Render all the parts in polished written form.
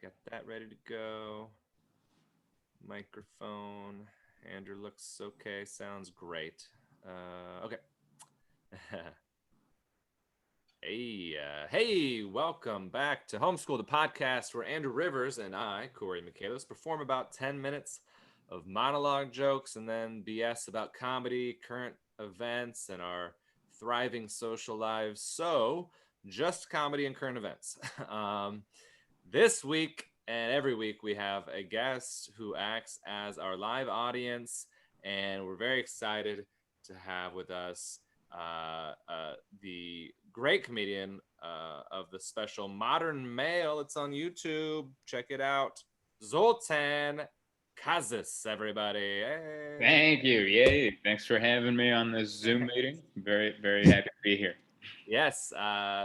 Got that ready to go. Microphone. Andrew looks okay. Sounds great. Okay. Hey, welcome back to Homeschool, the podcast where Andrew Rivers and I, Cory Michaelis, perform about 10 minutes of monologue jokes and then BS about comedy, current events, and our thriving social lives. So, just comedy and current events. This week and every week, we have a guest who acts as our live audience, and we're very excited to have with us the great comedian of the special Modern Male. It's on YouTube. Check it out. Zoltan Kaszas, everybody. Hey. Thank you. Yay. Thanks for having me on this Zoom meeting. Very, very happy to be here. Yes,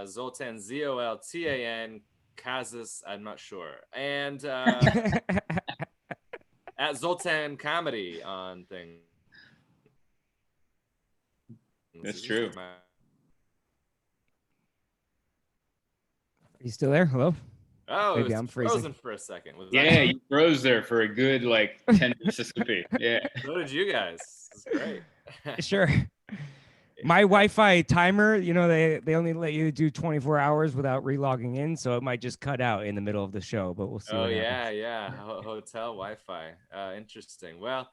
Zoltan, Zoltan, Kaszas, I'm not sure. And at Zoltan Comedy on things. That's true. Are you still there? Hello? Oh, Maybe it's I'm freezing. frozen for a second. Yeah, you froze there for a good 10 Mississippi. Yeah. So did you guys. It's great. Sure. My Wi-Fi timer, they only let you do 24 hours without relogging in, so it might just cut out in the middle of the show, but we'll see. Oh, yeah. Hotel Wi-Fi. Interesting. Well,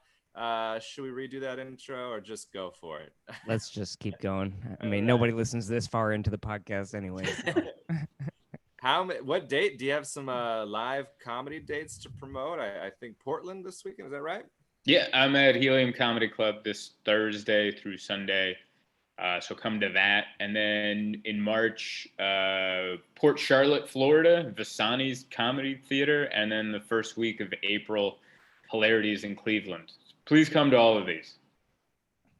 should we redo that intro or just go for it? Let's just keep going. I mean, nobody listens this far into the podcast anyway. So. What date? Do you have some live comedy dates to promote? I think Portland this weekend. Is that right? Yeah, I'm at Helium Comedy Club this Thursday through Sunday. So come to that. And then in March, Port Charlotte, Florida, Vaginas Comedy Theater. And then the first week of April, Hilarities in Cleveland. Please come to all of these.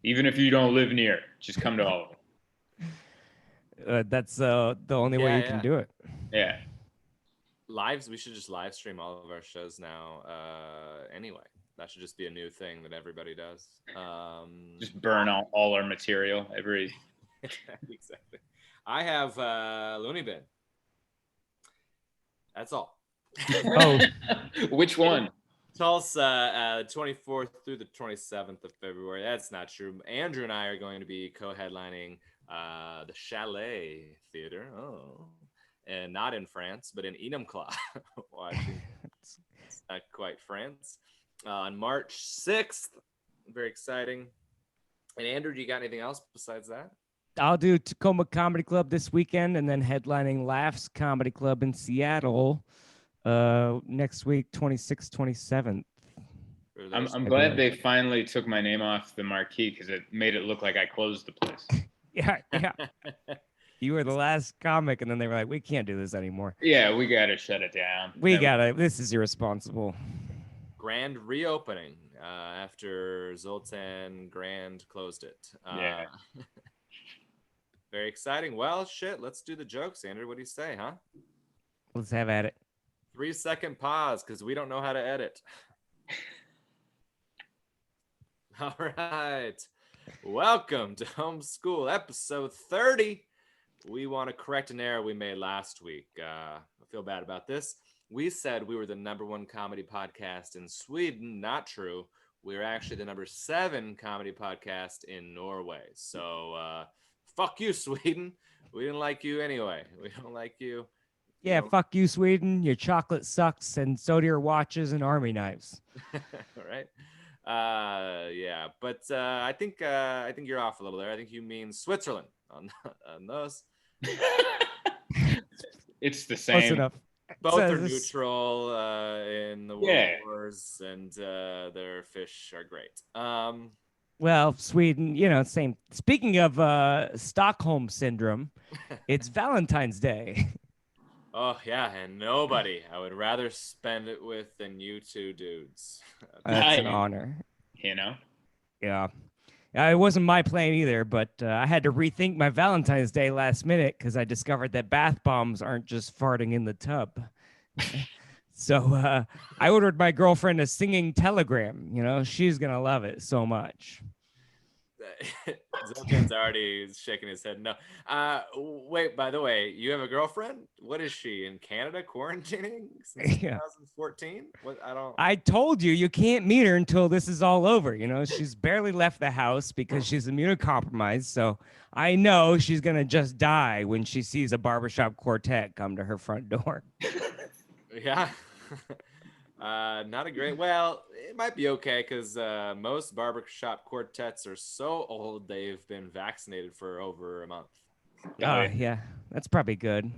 Even if you don't live near, just come to all of them. That's the only way you can do it. Yeah. We should just live stream all of our shows now. Anyway, that should just be a new thing that everybody does. Just burn all our material. Exactly. I have Looney Bin. That's all. Oh, which one? Tulsa, 24th through the 27th of February. That's not true. Andrew and I are going to be co-headlining the Chalet Theater. Oh. And not in France, but in Enumclaw, Washington. It's not quite France. On March 6th. Very exciting. And Andrew, do you got anything else besides that? I'll do Tacoma Comedy Club this weekend and then headlining Laughs Comedy Club in Seattle next week, 26th, 27th. I'm glad they finally took my name off the marquee because it made it look like I closed the place. Yeah. You were the last comic, and then they were like, we can't do this anymore. Yeah, we got to shut it down. This is irresponsible. Grand reopening after Zoltan Grand closed it. Yeah. Very exciting. Well, shit, let's do the jokes, Andrew. What do you say, huh? Let's have at it. 3-second pause, because we don't know how to edit. All right. Welcome to Homeschool, episode 30. We want to correct an error we made last week. I feel bad about this. We said we were the #1 comedy podcast in Sweden. Not true. We were actually the #7 comedy podcast in Norway. So fuck you, Sweden. We didn't like you anyway. We don't like you. Yeah, fuck you, Sweden. Your chocolate sucks, and so do your watches and army knives. All right. Yeah, but I think you're off a little there. I think you mean Switzerland on those. It's the same. Close enough. Both are neutral in the world wars, and their fish are great. Well, Sweden, same. Speaking of Stockholm syndrome, it's Valentine's Day. Oh yeah, and nobody I would rather spend it with than you two dudes. That's an honor. Yeah. It wasn't my plan either, but I had to rethink my Valentine's Day last minute because I discovered that bath bombs aren't just farting in the tub. So I ordered my girlfriend a singing telegram. She's going to love it so much. Zoltan's already shaking his head. No. Wait, by the way, you have a girlfriend? What is she in Canada quarantining since Yeah. 2014? What? I don't. I told you you can't meet her until this is all over. You know, she's barely left the house because she's immunocompromised. So I know she's going to just die when she sees a barbershop quartet come to her front door. Yeah. Not a great. Well, it might be okay because most barbershop quartets are so old they've been vaccinated for over a month. Yeah, that's probably good.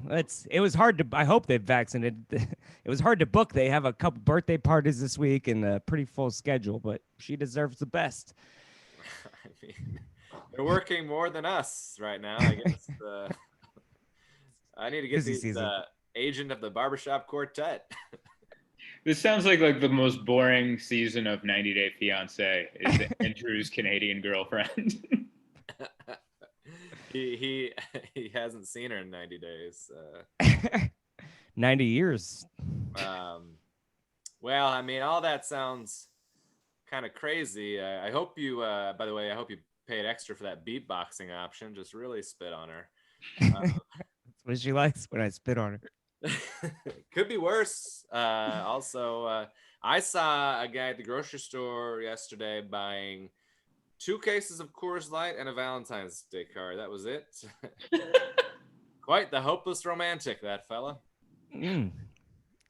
It was hard to. I hope they've vaccinated. It was hard to book. They have a couple birthday parties this week and a pretty full schedule, but she deserves the best. I mean, they're working more than us right now. I guess. I need to get Busy these season. agent of the barbershop quartet. This sounds like the most boring season of 90 Day Fiancé is Andrew's Canadian girlfriend. He hasn't seen her in 90 days. 90 years. Well, I mean, all that sounds kind of crazy. I hope you, by the way, I hope you paid extra for that beatboxing option. Just really spit on her. That's what she likes when I spit on her. Could be worse. Also, I saw a guy at the grocery store yesterday buying 2 cases of Coors Light and a Valentine's Day card. That was it. Quite the hopeless romantic, that fella.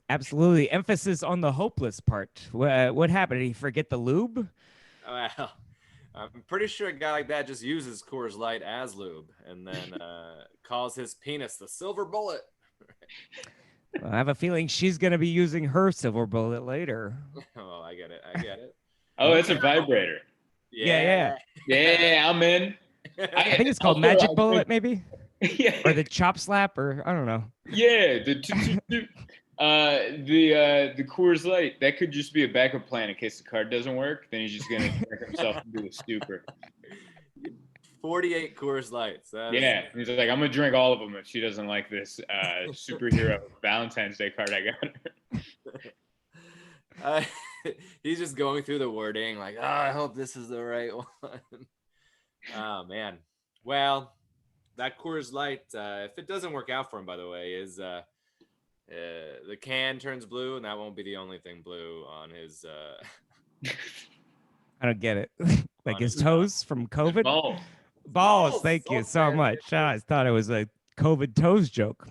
Absolutely. Emphasis on the hopeless part. What happened? Did he forget the lube? Well, I'm pretty sure a guy like that just uses Coors Light as lube and then calls his penis the silver bullet. I have a feeling she's going to be using her silver bullet later. Oh, I get it. Oh, it's a vibrator. Yeah. I'm in. I think it's called Magic Bullet, maybe? Yeah. Or the chop slap, or I don't know. Yeah, the Coors Light, that could just be a backup plan in case the card doesn't work. Then he's just gonna trick himself into a stupor. 48 Coors Lights. Yeah, he's like, I'm gonna drink all of them if she doesn't like this superhero Valentine's Day card I got her. He's just going through the wording like, I hope this is the right one. Oh man. Well, that Coors Light, if it doesn't work out for him, by the way, is the can turns blue, and that won't be the only thing blue on his. I don't get it. Like his toes from COVID? Balls. Thank you so much. I thought it was a COVID toes joke.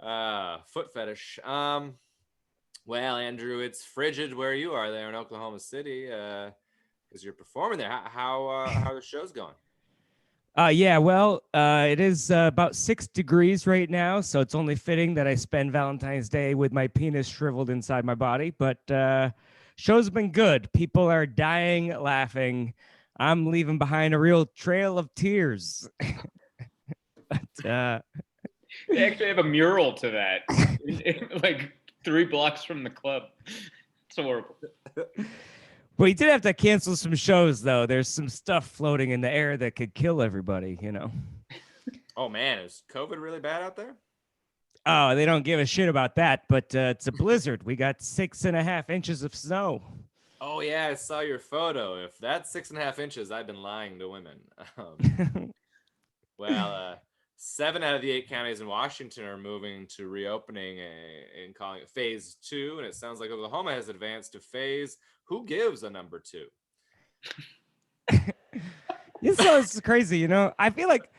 Foot fetish. Well, Andrew, it's frigid where you are there in Oklahoma City, because you're performing there. How are the shows going? Yeah, well, it is about 6 degrees right now, so it's only fitting that I spend Valentine's Day with my penis shriveled inside my body. But shows have been good. People are dying laughing. I'm leaving behind a real trail of tears. But, they actually have a mural to that, like 3 blocks from the club. It's horrible. we did have to cancel some shows, though. There's some stuff floating in the air that could kill everybody, you know. Oh, man. Is COVID really bad out there? Oh, they don't give a shit about that, but it's a blizzard. We got 6.5 inches of snow. Oh, yeah. I saw your photo. If that's 6.5 inches, I've been lying to women. Well, 7 out of the 8 counties in Washington are moving to reopening and calling it phase 2. And it sounds like Oklahoma has advanced to phase. Who gives a number 2? It's crazy, you know. I feel like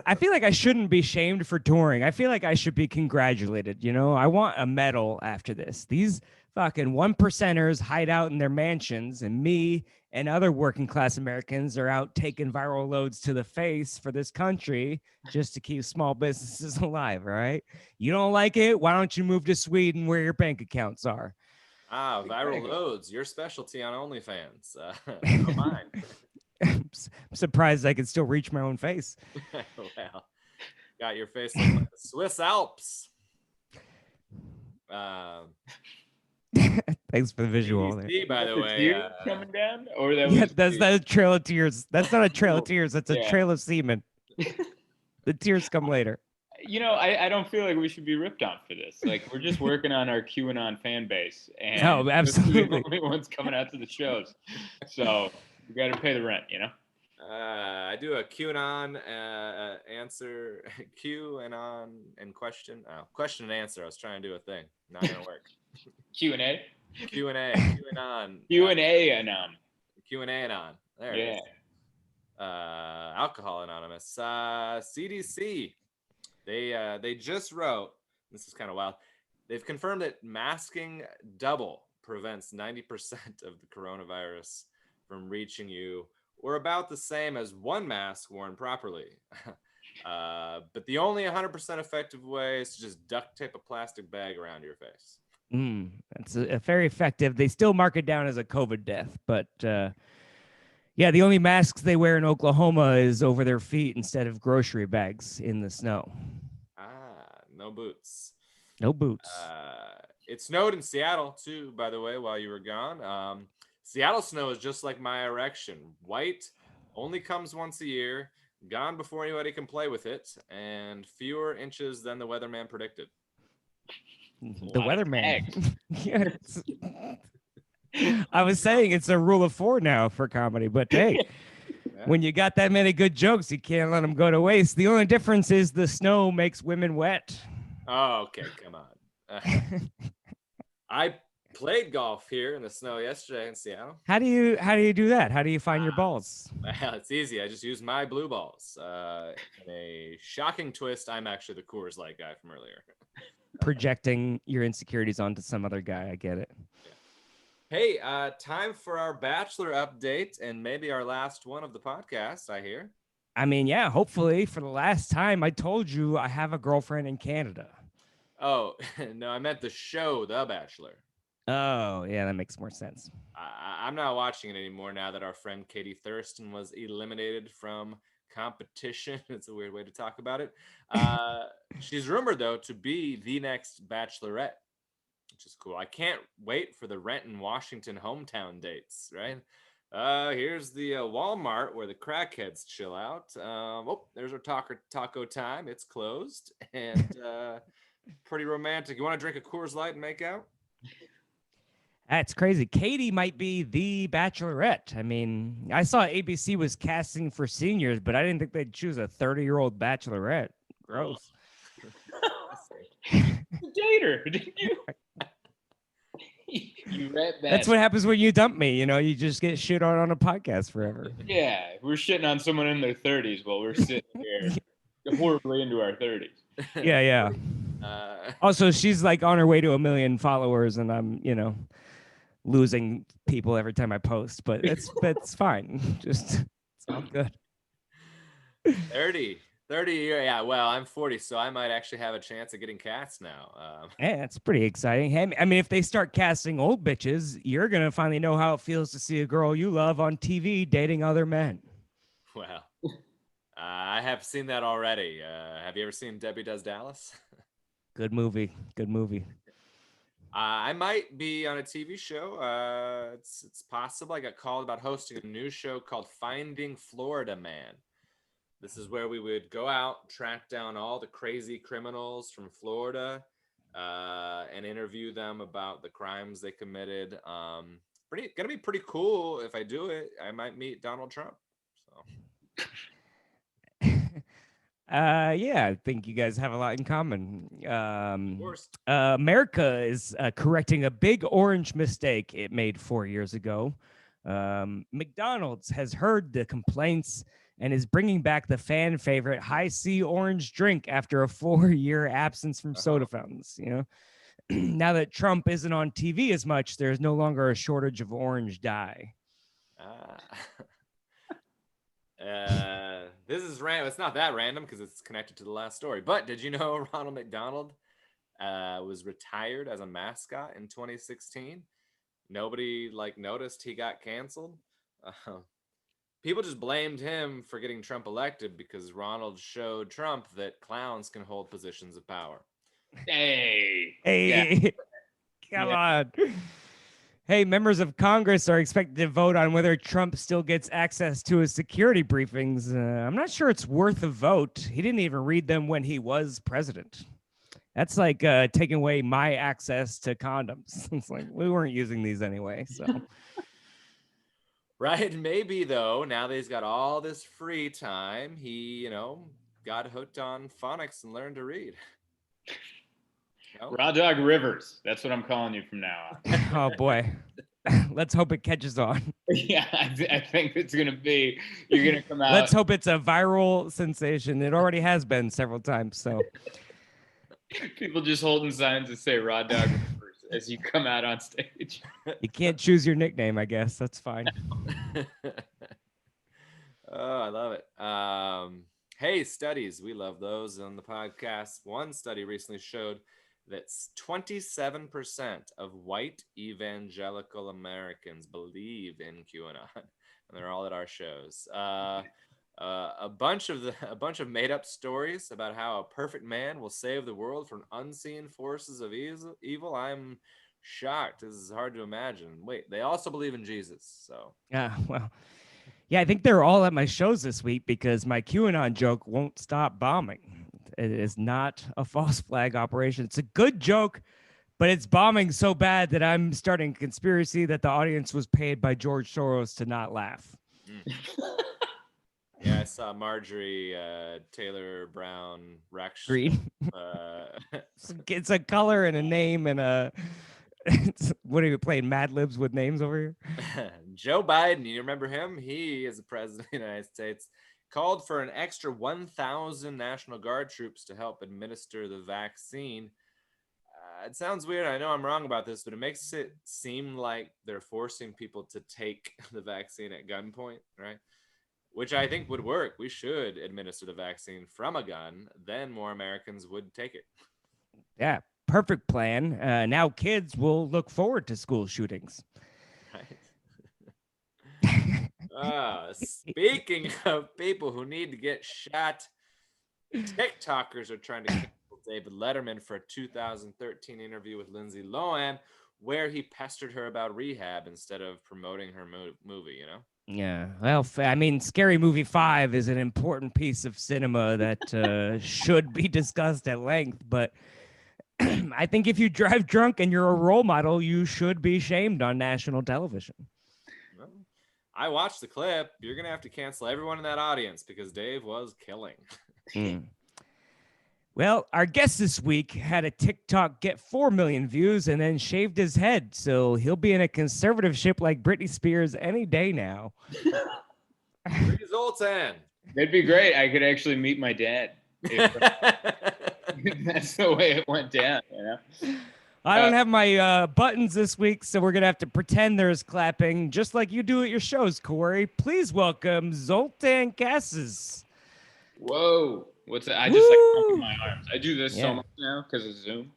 I shouldn't be shamed for touring. I feel like I should be congratulated, you know. I want a medal after this. These fucking 1%ers hide out in their mansions, and me and other working class Americans are out taking viral loads to the face for this country just to keep small businesses alive, all right? You don't like it? Why don't you move to Sweden where your bank accounts are? Viral loads, your specialty on OnlyFans. Not mine. I'm surprised I can still reach my own face. Well, got your face like the Swiss Alps. Thanks for the visual BBC, there. by the way, tears coming down, or that Yeah, was that's not a trail of tears. That's not a trail of tears. That's a Yeah. trail of semen. The tears come later. You know, I don't feel like we should be ripped on for this. Like, we're just working on our QAnon fan base, and No, absolutely. those are the only ones coming out to the shows. So You got to pay the rent, you know? I do a QAnon answer, QAnon and question. Oh, question and answer. I was trying to do a thing. Not gonna work. Q&A? Q&A, QAnon. Q&A anon. Q&A anon. There it is. Alcohol Anonymous. CDC. They just wrote. This is kind of wild. They've confirmed that masking double prevents 90% of the coronavirus from reaching you, or about the same as one mask worn properly. But the only 100% effective way is to just duct tape a plastic bag around your face. That's a very effective. They still mark it down as a COVID death, but yeah, the only masks they wear in Oklahoma is over their feet instead of grocery bags in the snow. No boots. No boots. It snowed in Seattle too, by the way, while you were gone. Seattle snow is just like my erection. White, only comes once a year, gone before anybody can play with it, and fewer inches than the weatherman predicted. The weatherman. Yes. I was saying it's a rule of 4 now for comedy, but hey, when you got that many good jokes, you can't let them go to waste. The only difference is the snow makes women wet. Oh, okay, come on. I played golf here in the snow yesterday in Seattle. How do you do that? How do you find your balls? Well, it's easy. I just use my blue balls. In a shocking twist, I'm actually the Coors Light guy from earlier. Projecting your insecurities onto some other guy. I get it. Yeah. Hey, time for our Bachelor update and maybe our last one of the podcast, I hear. I mean, yeah, hopefully for the last time. I told you I have a girlfriend in Canada. Oh, no, I meant the show, The Bachelor. Oh, yeah, that makes more sense. I'm not watching it anymore now that our friend Katie Thurston was eliminated from competition. It's a weird way to talk about it. She's rumored, though, to be the next Bachelorette, which is cool. I can't wait for the Renton, Washington hometown dates, right? Here's the Walmart where the crackheads chill out. There's our taco time. It's closed and pretty romantic. You want to drink a Coors Light and make out? That's crazy. Katie might be the Bachelorette. I mean, I saw ABC was casting for seniors, but I didn't think they'd choose a 30-year-old Bachelorette. Gross. Date her, didn't you? You read that. That's what happens when you dump me. You know, you just get shit on a podcast forever. Yeah, we're shitting on someone in their 30s while we're sitting here horribly into our 30s. Yeah. Also, she's like on her way to 1 million followers, and I'm, losing people every time I post, but that's fine. Just it's all good. 30 yeah. Well, I'm 40, so I might actually have a chance of getting cast now. Yeah, it's pretty exciting. Hey, I mean, if they start casting old bitches, you're gonna finally know how it feels to see a girl you love on TV dating other men. Well, I have seen that already. Have you ever seen Debbie Does Dallas? Good movie. I might be on a TV show. It's possible. I got called about hosting a news show called Finding Florida Man. This is where we would go out, track down all the crazy criminals from Florida, and interview them about the crimes they committed. Gonna be pretty cool. If I do it, I might meet Donald Trump. So. Yeah, I think you guys have a lot in common. Of course. America is correcting a big orange mistake it made 4 years ago. McDonald's has heard the complaints and is bringing back the fan favorite High C orange drink after a 4-year absence from soda fountains. Now that Trump isn't on TV as much, there's no longer a shortage of orange dye. This is random. It's not that random because it's connected to the last story. But did you know Ronald McDonald was retired as a mascot in 2016? Nobody noticed he got canceled. People just blamed him for getting Trump elected because Ronald showed Trump that clowns can hold positions of power. Hey, yeah. Come on. Hey, members of Congress are expected to vote on whether Trump still gets access to his security briefings. I'm not sure it's worth a vote. He didn't even read them when he was president. That's like taking away my access to condoms. It's like we weren't using these anyway. So, Right? Maybe though, now that he's got all this free time, he, got hooked on phonics and learned to read. No? Raw Dog Rivers. That's what I'm calling you from now on. Oh boy. Let's hope it catches on. Yeah, I think it's gonna be. You're gonna come out. Let's hope it's a viral sensation. It already has been several times. So People just holding signs that say Raw Dog Rivers as you come out on stage. you can't choose your nickname, I guess. That's fine. Oh, I love it. Hey, studies. We love those on the podcast. One study recently showed that 27% of white evangelical Americans believe in QAnon, and they're all at our shows. A bunch of made-up stories about how a perfect man will save the world from unseen forces of evil. I'm shocked. This is hard to imagine. Wait, they also believe in Jesus. So Yeah, well, yeah, I think they're all at my shows this week because my QAnon joke won't stop bombing. It is not a false flag operation. It's a good joke, but it's bombing so bad that I'm starting a conspiracy that the audience was paid by George Soros to not laugh. Yeah, I saw Marjorie Taylor Brown Rex. Green. It's a color and a name and a. What are you playing Mad Libs with names over here? Joe Biden, you remember him? He is the president of the United States. Called for an extra 1,000 National Guard troops to help administer the vaccine. It sounds weird. I know I'm wrong about this, but it makes it seem like they're forcing people to take the vaccine at gunpoint, right? Which I think would work. We should administer the vaccine from a gun. Then more Americans would take it. Yeah, perfect plan. Now kids will look forward to school shootings. Right. Speaking of people who need to get shot, TikTokers are trying to cancel David Letterman for a 2013 interview with Lindsay Lohan, where he pestered her about rehab instead of promoting her movie, Yeah, well, I mean, Scary Movie 5 is an important piece of cinema that should be discussed at length, but I think if you drive drunk and you're a role model, you should be shamed on national television. Well, I watched the clip. You're going to have to cancel everyone in that audience because Dave was killing. Well, our guest this week had a TikTok get 4 million views and then shaved his head, so he'll be in a conservatorship like Britney Spears any day now. Zoltan. That'd be great. I could actually meet my dad. If that's the way it went down, I don't have my buttons this week, so we're going to have to pretend there's clapping, just like you do at your shows, Cory. Please welcome Zoltan Kaszas. Whoa. What's that? I just like pumping my arms. I do this so much now because of Zoom.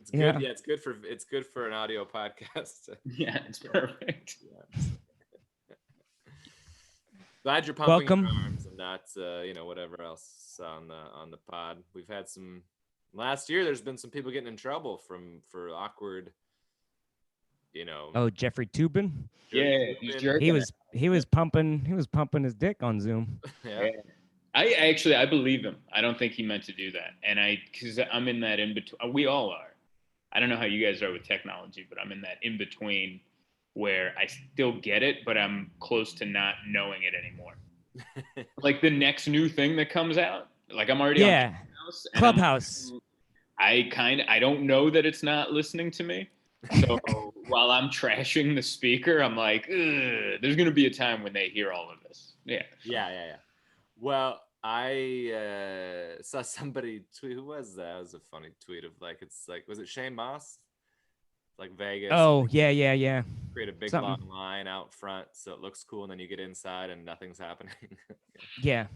It's good. Yeah, it's good for an audio podcast. Yeah, it's perfect. Yeah. Glad you're pumping Welcome. your arms and not whatever else on the pod. We've had some last year. There's been some people getting in trouble for awkward. Oh, Jeffrey Toobin. Yeah, he was pumping his dick on Zoom. Yeah. I believe him. I don't think he meant to do that. And because I'm in that in between. We all are. I don't know how you guys are with technology, but I'm in that in between where I still get it, but I'm close to not knowing it anymore. Like the next new thing that comes out, like I'm already on Clubhouse. I don't know that it's not listening to me. So while I'm trashing the speaker, I'm like, there's going to be a time when they hear all of this. Yeah. Yeah. Well, I saw somebody tweet. Who was that? It was a funny tweet of was it Shane Moss? Like Vegas. Oh, yeah. Create a big long line out front so it looks cool, and then you get inside and nothing's happening. Yeah.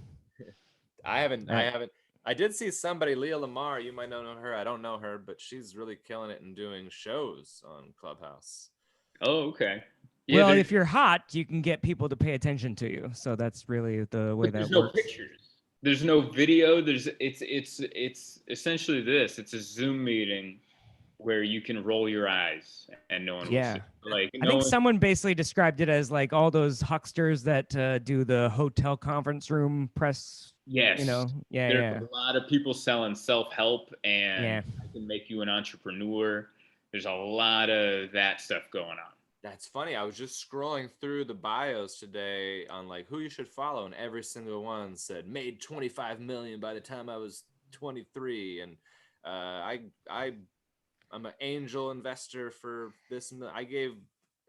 I haven't. I did see somebody, Leah Lamar. You might not know her. I don't know her, but she's really killing it and doing shows on Clubhouse. Oh, okay. Yeah, well, if you're hot, you can get people to pay attention to you. So that's really the way that works. There's no pictures. There's no video. It's essentially this. It's a Zoom meeting where you can roll your eyes and no one will see. Like I think someone basically described it as like all those hucksters that do the hotel conference room press. Yes. There's a lot of people selling self-help and I can make you an entrepreneur. There's a lot of that stuff going on. That's funny. I was just scrolling through the bios today on like who you should follow, and every single one said made 25 million by the time I was 23, and I'm an angel investor for this. I gave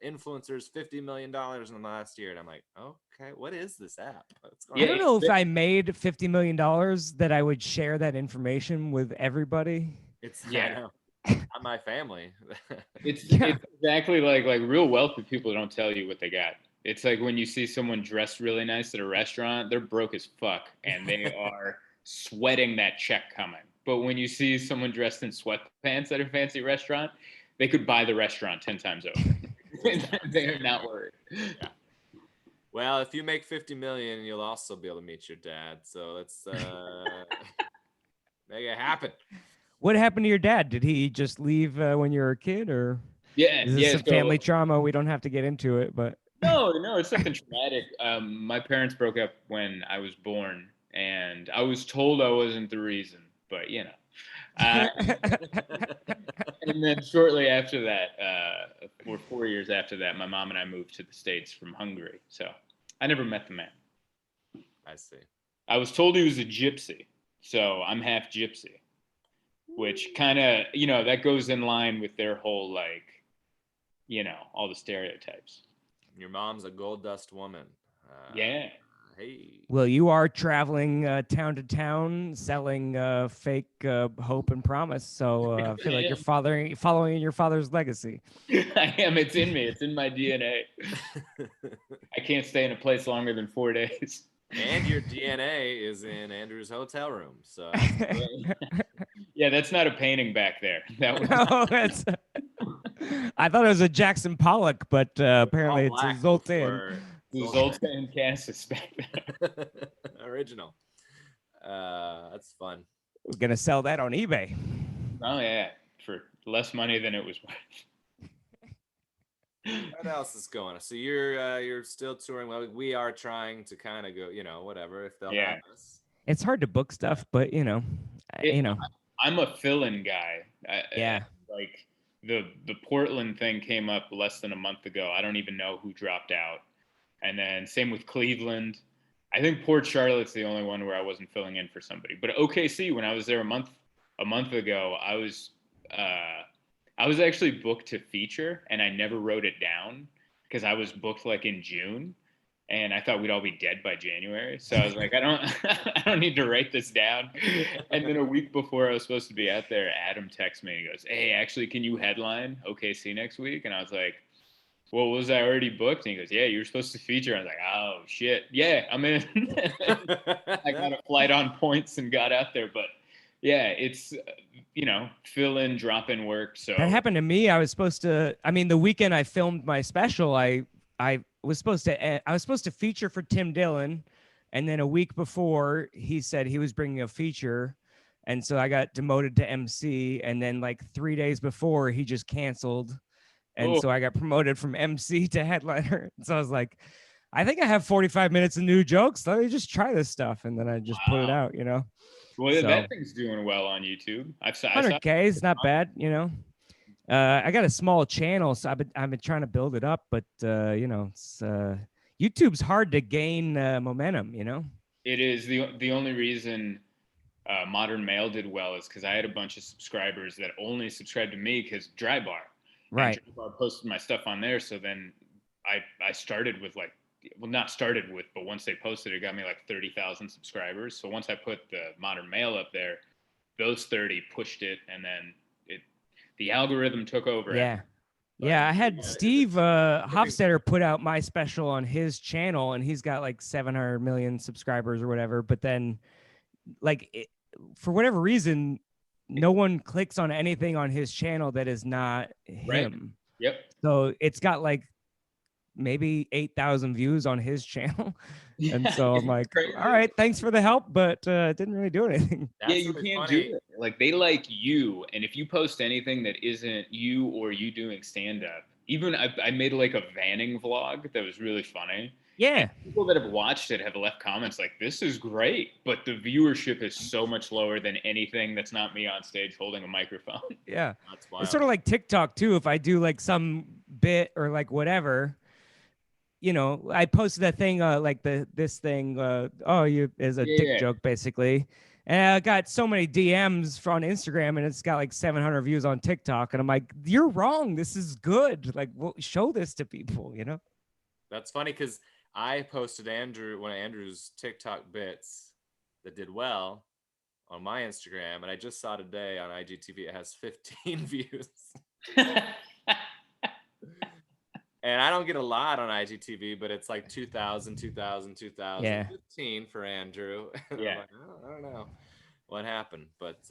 influencers $50 million in the last year, and I'm like, okay, what is this app? What's going I on? don't know if I made $50 million that I would share that information with everybody. It's Yeah. I know. Not my family. It's exactly like real wealthy people don't tell you what they got. It's like when you see someone dressed really nice at a restaurant, they're broke as fuck and they are sweating that check coming. But when you see someone dressed in sweatpants at a fancy restaurant, they could buy the restaurant 10 times over. They're not worried. Yeah. Well, if you make 50 million, you'll also be able to meet your dad. So let's make it happen. What happened to your dad? Did he just leave when you were a kid, or is this some family trauma? We don't have to get into it, but no, it's something traumatic. My parents broke up when I was born, and I was told I wasn't the reason, but you know. And then shortly after that, or 4 years after that, my mom and I moved to the States from Hungary. So I never met the man. I see. I was told he was a gypsy, so I'm half gypsy, which kind of, that goes in line with their whole, like, all the stereotypes. Your mom's a gold dust woman. Yeah. Hey. Well, you are traveling town to town selling fake hope and promise. So I feel like you're following your father's legacy. I am. It's in me. It's in my DNA. I can't stay in a place longer than 4 days. And your DNA is in Andrew's hotel room. So yeah, that's not a painting back there. That was that's. I thought it was a Jackson Pollock, but apparently it's a Zoltan. Zoltan Kaszas back there. Original. That's fun. We're gonna sell that on eBay. Oh yeah, for less money than it was worth. What else is going on? So you're still touring. Well, we are trying to kind of go, whatever, if they'll have us. It's hard to book stuff, but I'm a fill-in guy. Yeah. Like the Portland thing came up less than a month ago. I don't even know who dropped out. And then same with Cleveland. I think Port Charlotte's the only one where I wasn't filling in for somebody. But OKC, when I was there a month ago, I was actually booked to feature, and I never wrote it down because I was booked like in June, and I thought we'd all be dead by January. So I was like, I don't need to write this down. And then a week before I was supposed to be out there, Adam texts me and he goes, "Hey, actually, can you headline OKC next week?" And I was like, "Well, was I already booked?" And he goes, "Yeah, you were supposed to feature." I was like, "Oh shit, yeah, I'm in." I got a flight on points and got out there, but yeah, it's fill in, drop in work. So that happened to me. I was supposed to. I mean, the weekend I filmed my special, I was supposed to feature for Tim Dillon, and then a week before he said he was bringing a feature, and so I got demoted to MC, and then like 3 days before he just canceled. And so I got promoted from MC to headliner. So I was like, I think I have 45 minutes of new jokes. Let me just try this stuff. And then I just put it out, Well, so, that thing's doing well on YouTube. 100K is not bad, I got a small channel, so I've been trying to build it up. But, it's, YouTube's hard to gain momentum, It is. The only reason Modern Male did well is because I had a bunch of subscribers that only subscribed to me because Dry Bar. Right. And I posted my stuff on there. So then I started with not started with, but once they posted, it got me like 30,000 subscribers. So once I put the Modern Male up there, those 30 pushed it. And then the algorithm took over. Yeah. Yeah. I had Steve Hofstetter put out my special on his channel, and he's got like 700 million subscribers or whatever. But then for whatever reason, no one clicks on anything on his channel that is not him. Right. Yep. So it's got like maybe 8,000 views on his channel. And so I'm like, all right, thanks for the help, but it didn't really do anything. Yeah, you can't do it. Like, they like you. And if you post anything that isn't you or you doing stand-up, even I made like a vanning vlog that was really funny. Yeah. And people that have watched it have left comments like, "This is great," but the viewership is so much lower than anything that's not me on stage holding a microphone. Yeah. That's wild. It's sort of like TikTok too. If I do like some bit or like whatever, you know, I posted that thing, like this thing, oh, you is a dick Yeah. joke basically. And I got so many DMs from Instagram, and it's got like 700 views on TikTok. And I'm like, you're wrong. This is good. Like, well, show this to people, you know? That's funny because I posted one of Andrew's TikTok bits that did well on my Instagram, and I just saw today on IGTV it has 15 views. And I don't get a lot on IGTV, but it's like 2,000, 15 for Andrew. And Yeah. I'm like, oh, I don't know what happened, but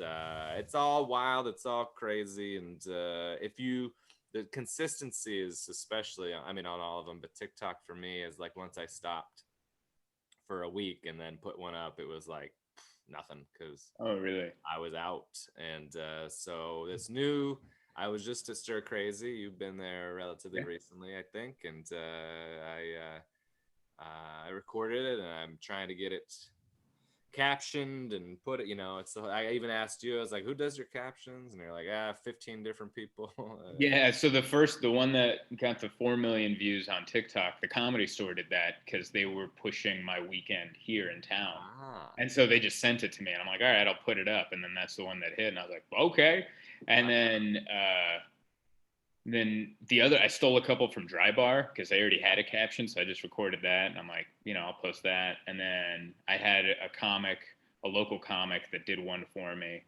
it's all wild, it's all crazy, and the consistency is especially, I mean, on all of them, but TikTok for me is like once I stopped for a week and then put one up, it was like nothing because Oh, really? I was out, and so this I was just at Stir Crazy. You've been there relatively recently, I think, and I recorded it, and I'm trying to get it captioned and put it. You know, I even asked you. I was like, "Who does your captions?" And you're like, 15 different people." Yeah. So the one that got the 4 million views on TikTok, the Comedy Store did that because they were pushing my weekend here in town, and so they just sent it to me, and I'm like, "All right, I'll put it up." And then that's the one that hit, and I was like, "Okay." And then the other, I stole a couple from Dry Bar because they already had a caption, so I just recorded that, and I'm like, you know, I'll post that. And then I had a local comic that did one for me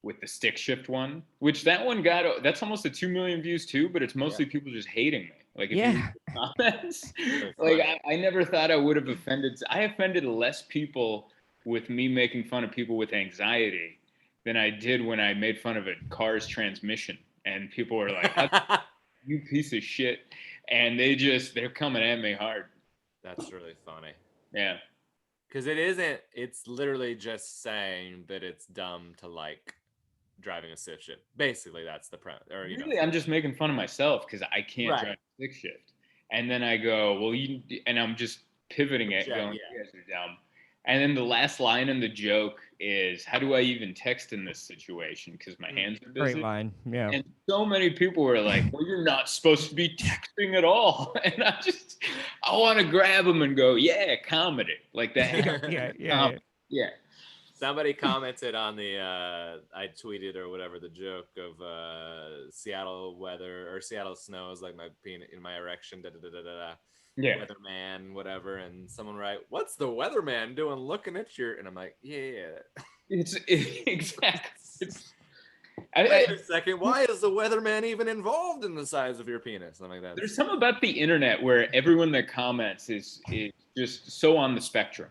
with the stick shift one, which that's almost 2 million views too, but it's mostly people just hating me. Like if you read the comments, like I never thought I would have offended. I offended less people with me making fun of people with anxiety than I did when I made fun of a car's transmission. And people were like, you piece of shit. And they're coming at me hard. That's really funny. Yeah. Because it's literally just saying that it's dumb to like driving a stick shift. Basically, that's the premise. Or, really, I'm just making fun of myself because I can't drive a stick shift. And then I go, well, and I'm just pivoting it, going, you guys are dumb. And then the last line in the joke is, how do I even text in this situation? Because my hands are busy. Great line, yeah. And so many people were like, well, you're not supposed to be texting at all. And I want to grab them and go, yeah, comedy. Like that. Yeah. Somebody commented on I tweeted or whatever, the joke of Seattle weather or Seattle snow is like my penis in my erection, Yeah. Weatherman, whatever, and someone write, "What's the weatherman doing looking at your?" And I'm like, yeah. It's exactly. Wait a second. Why is the weatherman even involved in the size of your penis? I'm like that. There's something about the internet where everyone that comments is just so on the spectrum.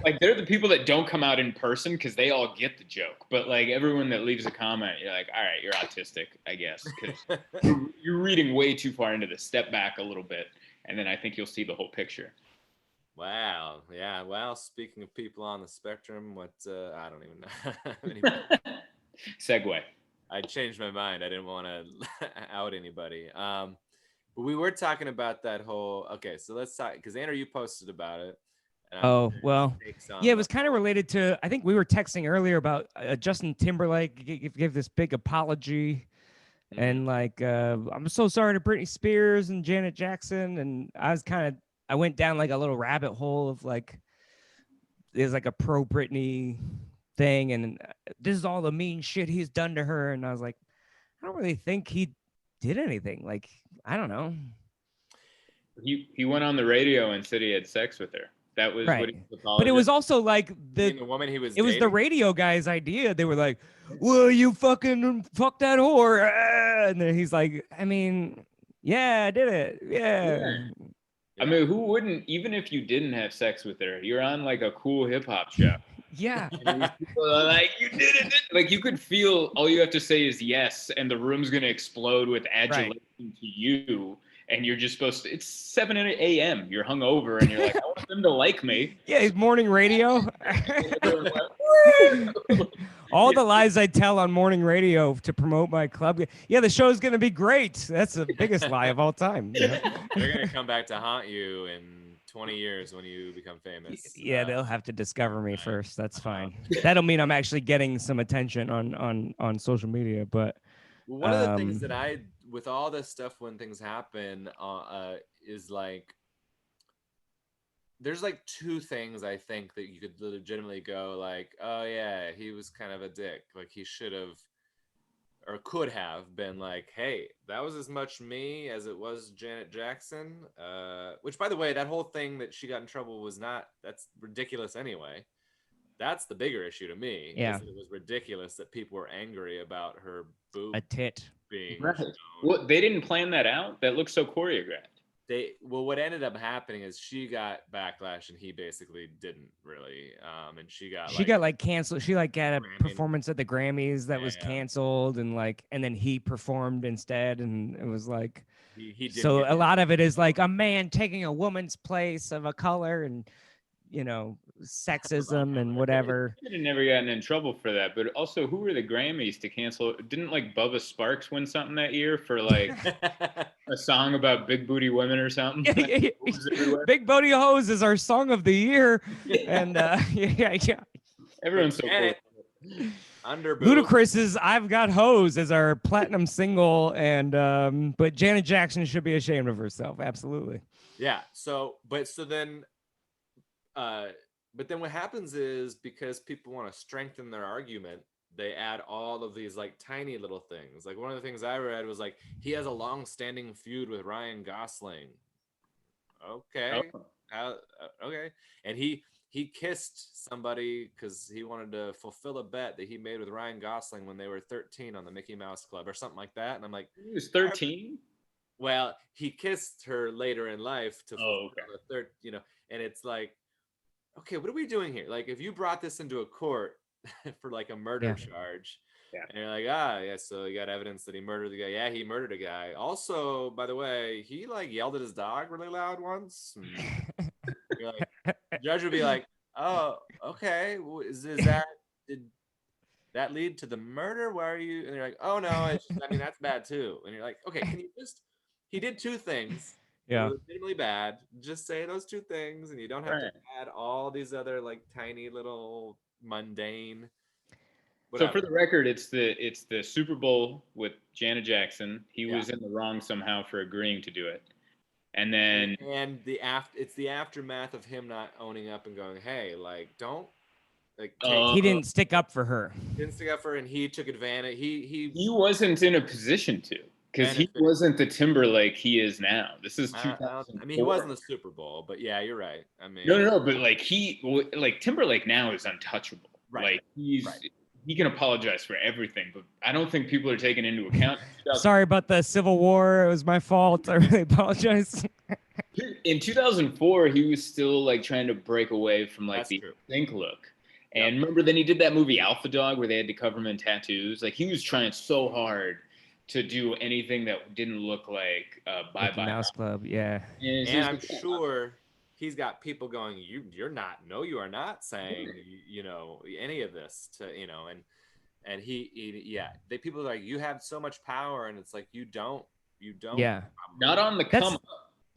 Like they're the people that don't come out in person because they all get the joke, but like everyone that leaves a comment, you're like, all right, you're autistic, I guess, because you're reading way too far into this. Step back a little bit, and then I think you'll see the whole picture. Wow. Yeah. Well, speaking of people on the spectrum, I don't even know. Segue. I changed my mind. I didn't want to out anybody. But we were talking about that whole. Okay, so let's talk because Andrew, you posted about it. Oh, well, yeah, it was kind of related to, I think we were texting earlier about Justin Timberlake give this big apology. And like, I'm so sorry to Britney Spears and Janet Jackson. And I went down like a little rabbit hole of like, there's like a pro Britney thing. And this is all the mean shit he's done to her. And I was like, I don't really think he did anything. Like, I don't know. He went on the radio and said he had sex with her. That was what he was. But it was also like the woman he was. It was the radio guy's idea. They were like, "Well, you fucking fuck that whore," and then he's like, "I mean, yeah, I did it. Yeah." I mean, who wouldn't? Even if you didn't have sex with her, you're on like a cool hip hop show. Yeah. And people are like, you did it. Like you could feel. All you have to say is yes, and the room's gonna explode with adulation to you. And you're just supposed to, it's 7 a.m. You're hungover and you're like, I want them to like me. Yeah, it's morning radio. All the lies I tell on morning radio to promote my club. Yeah, the show's going to be great. That's the biggest lie of all time. They're going to come back to haunt you in 20 years when you become famous. Yeah, they'll have to discover me first. That's fine. That'll mean I'm actually getting some attention on social media, but Well, one of the things that with all this stuff when things happen, is like, there's like two things I think that you could legitimately go like, oh yeah, he was kind of a dick. Like he should have or could have been like, hey, that was as much me as it was Janet Jackson. Which, by the way, that whole thing that she got in trouble was that's ridiculous anyway. That's the bigger issue to me. Yeah. Is that it was ridiculous that people were angry about her boob A tit. being Right. shown. Well, they didn't plan that out. That looks so choreographed. What ended up happening is she got backlash and he basically didn't really. And she got like canceled. She like got a Grammy. performance at the Grammys that was Yeah. canceled, and then he performed instead, and it was like he didn't so get a lot of it is like a man taking a woman's place of a color, and sexism and whatever. He would have never gotten in trouble for that. But also, who were the Grammys to cancel? Didn't like Bubba Sparks win something that year for like a song about big booty women or something? Big Booty Hose is our song of the year, and yeah. Everyone's so cool. Ludacris's "I've Got Hose" is our platinum single, and but Janet Jackson should be ashamed of herself. Absolutely. Yeah. But then what happens is, because people want to strengthen their argument, they add all of these like tiny little things. Like one of the things I read was like, he has a long-standing feud with Ryan Gosling. Okay. Okay. And he kissed somebody because he wanted to fulfill a bet that he made with Ryan Gosling when they were 13 on the Mickey Mouse Club or something like that. And I'm like, he was 13. Well, he kissed her later in life to fulfill the third, and it's like, okay, what are we doing here? Like, if you brought this into a court for like a murder charge, and you're like, so you got evidence that he murdered the guy. Yeah, he murdered a guy. Also, by the way, he like yelled at his dog really loud once. You're like, the judge would be like, oh, okay, did that lead to the murder? Why are you? And you're like, oh no, that's bad too. And you're like, okay, can you he did two things. Yeah. Legitimately bad. Just say those two things, and you don't have to add all these other like tiny little mundane. So for the record, it's the Super Bowl with Janet Jackson. He was in the wrong somehow for agreeing to do it, and then it's the aftermath of him not owning up and going, hey, like don't like. He didn't stick up for her. Didn't stick up for her, and he took advantage. He wasn't in a position to. Because he wasn't the Timberlake he is now. This is 2004. I mean, he was in the Super Bowl, but yeah, you're right. I mean, no, but like Timberlake now is untouchable. Right. Like he can apologize for everything, but I don't think people are taking into account. Sorry about the Civil War. It was my fault. I really apologize. In 2004, he was still like trying to break away from like the Think look. And remember, then he did that movie Alpha Dog where they had to cover him in tattoos. Like he was trying so hard to do anything that didn't look like Bye Bye Mouse Club, yeah. And I'm sure he's got people going, you are not saying any of this to and people are like, you have so much power, and it's like you don't not on the come up,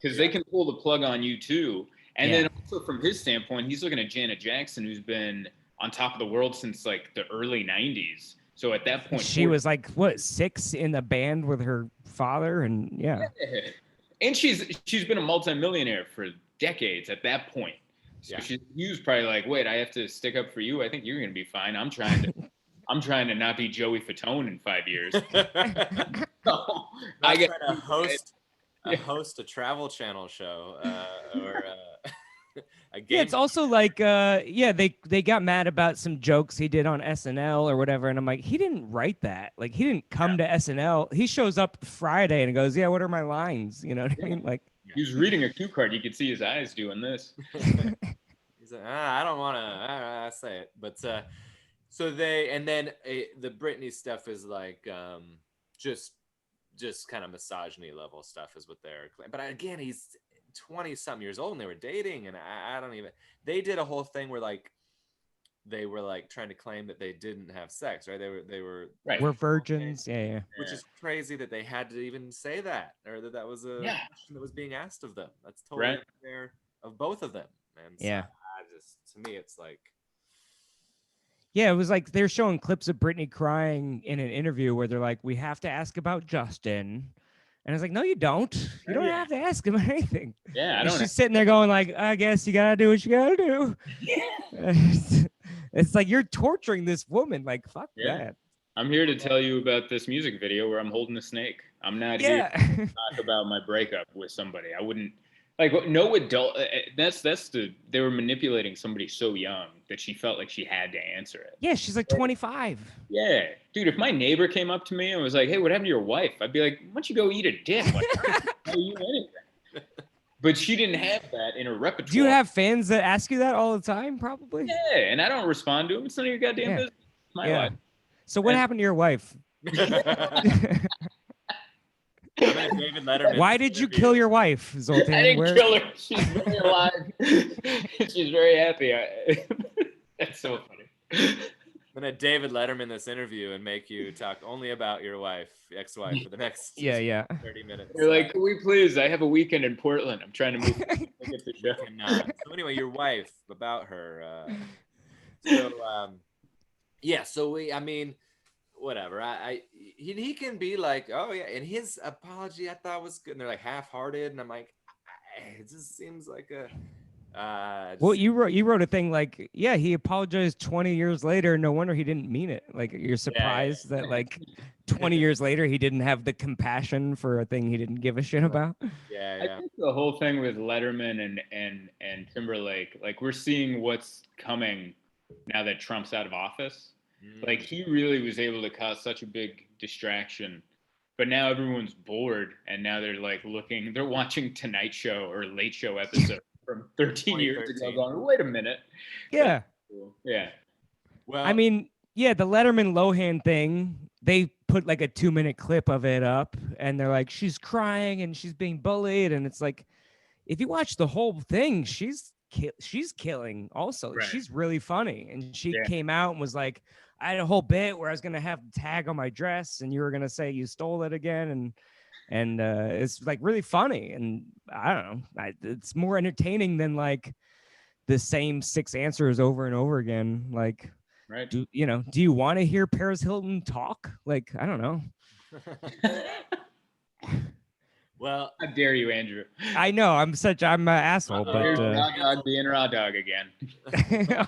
because they can pull the plug on you too. And then also from his standpoint, he's looking at Janet Jackson, who's been on top of the world since like the early 90s. So at that point, she was like 6 in the band with her father, and and she's been a multimillionaire for decades at that point. So he was probably like, wait, I have to stick up for you. I think you're gonna be fine. I'm trying to not be Joey Fatone in 5 years. So, I get to host a Travel Channel show or. It's also like they got mad about some jokes he did on SNL or whatever, and I'm like, he didn't write that. Like he didn't come to SNL. He shows up Friday and goes, what are my lines? You know what I mean? Like he was reading a cue card. You could see his eyes doing this. He's like, I don't want to say it, but so the Britney stuff is like just kind of misogyny level stuff is what they're claiming. But again, he's 20-something years old and they were dating, and I don't even. They did a whole thing where like they were like trying to claim that they didn't have sex, right? They were we're virgins, which is crazy that they had to even say that, or that was a question that was being asked of them. That's totally unfair of both of them, and to me, it's like. Yeah, it was like they're showing clips of Britney crying in an interview where they're like, "We have to ask about Justin," and I was like, "No, you don't. You don't have to ask him anything." Yeah, I And don't. she's sitting there going like, "I guess you gotta do what you gotta do." It's like you're torturing this woman. Like, fuck Yeah. that. I'm here to tell you about this music video where I'm holding a snake. I'm not here Yeah. to talk about my breakup with somebody. I wouldn't like no adult. They were manipulating somebody so young that she felt like she had to answer it. Yeah, she's like 25. Yeah, dude. If my neighbor came up to me and was like, "Hey, what happened to your wife?" I'd be like, "Why don't you go eat a dick? Like, how are you anything?" But she didn't have that in her repertoire. Do you have fans that ask you that all the time? Probably. Yeah, and I don't respond to them. It's none of your goddamn business. It's my life. So what happened to your wife? David Letterman. Why did you kill your wife, Zoltan? I didn't kill her. She's very alive. She's very happy. That's so funny. I'm gonna David Letterman this interview and make you talk only about your wife, ex-wife, for the next 30 minutes. You're like, can we please? I have a weekend in Portland. I'm trying to move. Get the show. So anyway, your wife, about her. I mean, whatever. He can be like, oh yeah, and his apology I thought was good. And they're like half-hearted, and I'm like, it just seems like a. Well, you wrote a thing like, yeah, he apologized 20 years later. No wonder he didn't mean it. Like, you're surprised that like 20 years later he didn't have the compassion for a thing he didn't give a shit about. Yeah. I think the whole thing with Letterman and Timberlake, like we're seeing what's coming now that Trump's out of office. Like he really was able to cause such a big distraction, but now everyone's bored and now they're like they're watching Tonight Show or Late Show episode from 13 years ago going, wait a minute. Yeah. Cool. Yeah. Well, I mean, yeah, the Letterman Lohan thing, they put like a 2-minute clip of it up and they're like, she's crying and she's being bullied. And it's like, if you watch the whole thing, she's killing also. Right. She's really funny. And she came out and was like, I had a whole bit where I was going to have the tag on my dress and you were going to say you stole it again. And it's like really funny. And I don't know, it's more entertaining than like the same 6 answers over and over again. Like, right. Do you want to hear Paris Hilton talk? Like, I don't know. Well, how dare you, Andrew? I know I'm an asshole, but here's Raw Dog being Raw Dog again.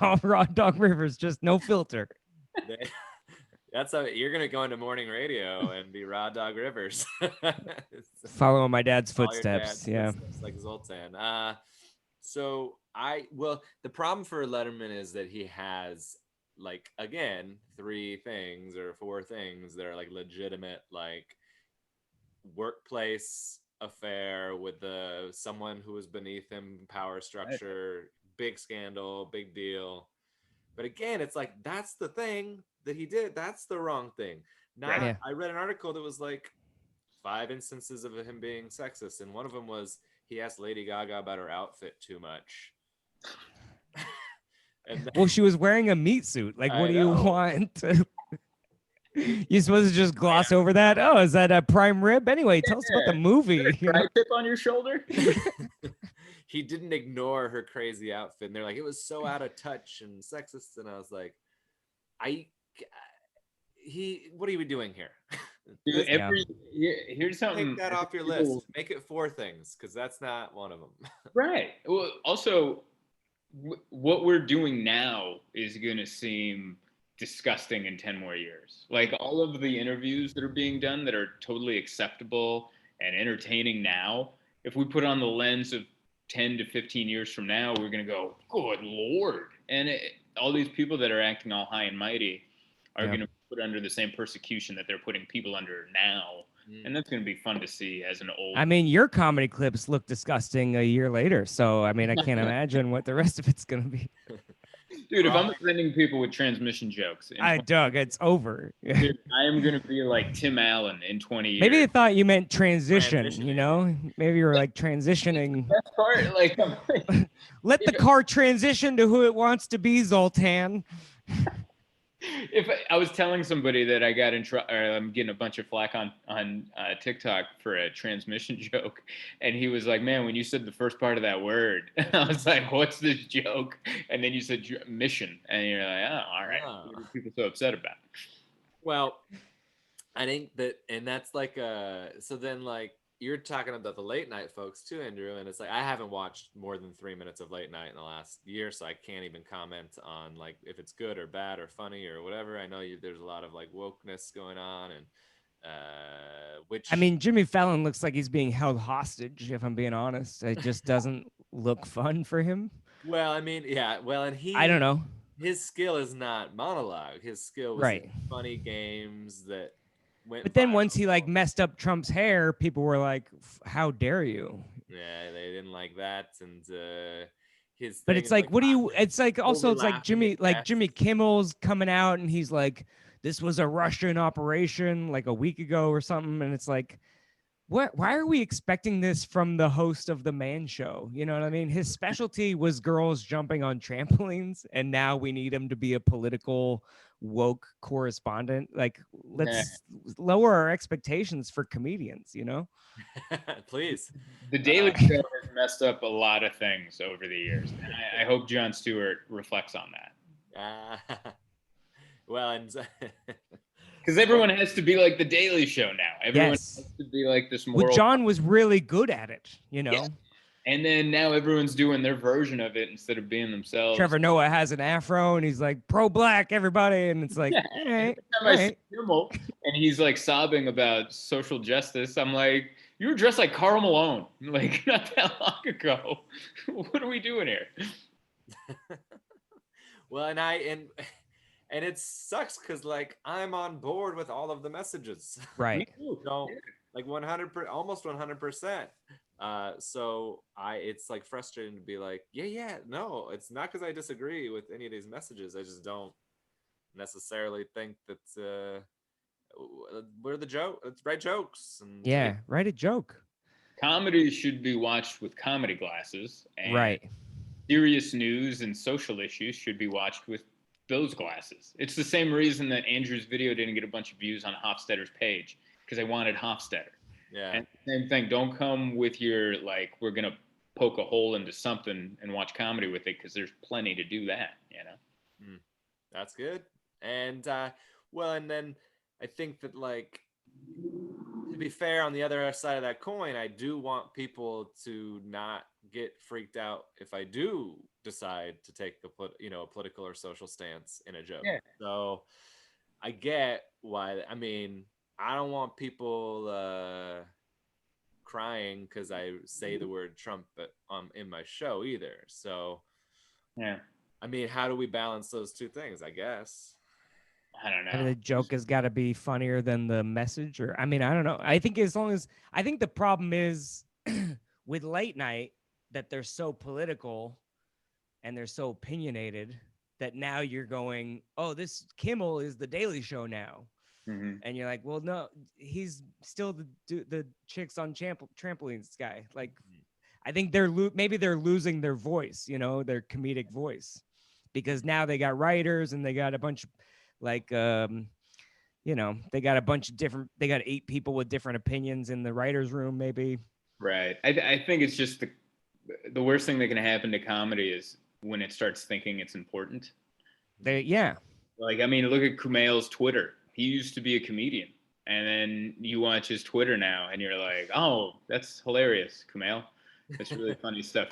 Oh, Raw Dog Rivers, just no filter. That's how you're gonna go into morning radio and be Raw Dog Rivers. Following my dad's footsteps. Footsteps, like Zoltan. The problem for Letterman is that he has like, again, 3 things or 4 things that are like legitimate, like workplace affair with someone who was beneath him, power structure, big scandal, big deal. But again, it's like, that's the thing that he did. That's the wrong thing. I read an article that was like 5 instances of him being sexist. And one of them was he asked Lady Gaga about her outfit too much. Well, she was wearing a meat suit. Like, what do you want? You're supposed to just gloss over that? Oh, is that a prime rib? Anyway, tell us about the movie. Fry tip on your shoulder? He didn't ignore her crazy outfit. And they're like, it was so out of touch and sexist. And I was like, what are you doing here? Dude, here's something. Take that off your list. Make it 4 things, because that's not one of them. Right. Well, also, what we're doing now is going to seem disgusting in 10 more years. Like all of the interviews that are being done that are totally acceptable and entertaining now, if we put on the lens of 10 to 15 years from now, we're going to go, good Lord. And all these people that are acting all high and mighty are going to be put under the same persecution that they're putting people under now. And that's going to be fun to see as an old. I mean, your comedy clips look disgusting a year later. So, I mean, I can't imagine what the rest of it's going to be. Dude, if I'm offending people with transmission jokes. Doug, it's over. Dude, I am going to be like Tim Allen in 20 years. Maybe I thought you meant transition, you know? Maybe you were like transitioning. That part, like, let the car transition to who it wants to be, Zoltan. If I was telling somebody that I got in trouble, or I'm getting a bunch of flack on TikTok for a transmission joke, and he was like, "Man, when you said the first part of that word," I was like, "What's this joke?" And then you said mission, and you're like, "Oh, all right." Oh. What are people so upset about? Well, I think that, and that's like so then like you're talking about the late night folks too, Andrew, and it's like I haven't watched more than 3 minutes of late night in the last year, so I can't even comment on like if it's good or bad or funny or whatever. I know there's a lot of like wokeness going on, and which I mean, Jimmy Fallon looks like he's being held hostage, if I'm being honest. It just doesn't look fun for him. well, I mean, yeah, well, and I don't know. his skill is not monologue. His skill was Right. in funny games that went But then once viral. he like messed up Trump's hair, people were like, "How dare you?" Yeah, they didn't like that, and his But thing it's is like, like what do you? It's like also, only it's like laughing at guests. Jimmy Kimmel's coming out and he's like, "This was a Russian operation like a week ago or something," and it's like, what? Why are we expecting this from the host of the Man Show? You know what I mean? His specialty was girls jumping on trampolines, and now we need him to be a political woke correspondent. Like, let's lower our expectations for comedians. You know? Please. The Daily Show has messed up a lot of things over the years, and I hope Jon Stewart reflects on that. Well, and Because everyone has to be like the Daily Show now. Everyone Yes. has to be like this Well, moral. John was really good at it. You know. Yeah. And then now everyone's doing their version of it instead of being themselves. Trevor Noah has an afro and he's like pro-black, everybody, and it's like, Yeah. all right, Every time I see Kimmel and he's like sobbing about social justice, I'm like, you were dressed like Karl Malone, like not that long ago. What are we doing here? Well, and it sucks because like I'm on board with all of the messages. right. So like 100%, almost 100%. So it's like frustrating to be like, yeah, no, it's not because I disagree with any of these messages. I just don't necessarily think that we're the joke. Let's write jokes. And Yeah, write a joke. Comedy should be watched with comedy glasses, and Right. serious news and social issues should be watched with those glasses. It's the same reason that Andrew's video didn't get a bunch of views on Hofstadter's page, because I wanted Hofstadter. Yeah. And same thing. Don't come with your like, we're gonna poke a hole into something and watch comedy with it, because there's plenty to do that. That's good. And well, and then I think that like to be fair, on the other side of that coin, I do want people to not get freaked out if I do decide to take a political or social stance in a joke. Yeah. So I get why. I mean, I don't want people crying because I say the word Trump in my show either. So Yeah. I mean, how do we balance those two things? I guess. I don't know. I mean, the joke has got to be funnier than the message, or I mean, I don't know. I think I think the problem is with late night that they're so political and they're so opinionated that now you're going, oh, this Kimmel is the Daily Show now. Mm-hmm. And you're like, well, no, he's still the chicks on trampolines guy. Like, I think maybe they're losing their voice, their comedic voice, because now they got writers and they got a bunch of like, they got a bunch of they got 8 people with different opinions in the writer's room, maybe. Right. I think it's just the worst thing that can happen to comedy is when it starts thinking it's important. Yeah. Like, I mean, look at Kumail's Twitter. He used to be a comedian, and then you watch his Twitter now, and you're like, oh, that's hilarious, Kumail. That's really funny stuff.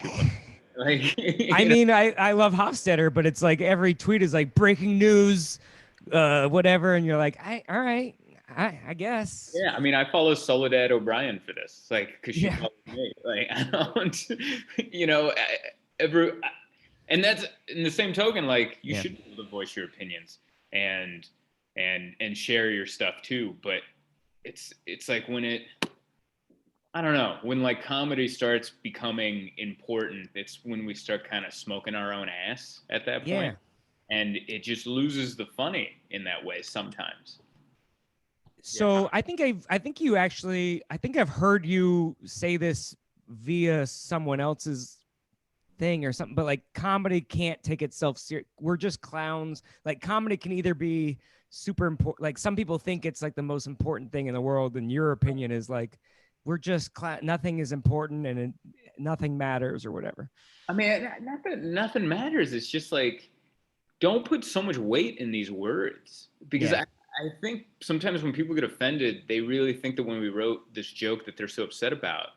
Like, I mean, I love Hofstadter, but it's like every tweet is like breaking news, whatever, and you're like, all right, I guess. Yeah, I mean, I follow Soledad O'Brien for this. It's like, because she follows me. Like, I don't, and that's in the same token. Like, you should be able to voice your opinions and share your stuff too. But it's like I don't know, when like comedy starts becoming important, it's when we start kind of smoking our own ass at that point. Yeah. And it just loses the funny in that way sometimes. So I think I've heard you say this via someone else's thing or something, but like comedy can't take itself serious. We're just clowns. Like comedy can either be super important. Like some people think it's like the most important thing in the world. And your opinion is like, we're just nothing is important and nothing matters or whatever. I mean, not that nothing matters. It's just like, don't put so much weight in these words, because I think sometimes when people get offended, they really think that when we wrote this joke that they're so upset about,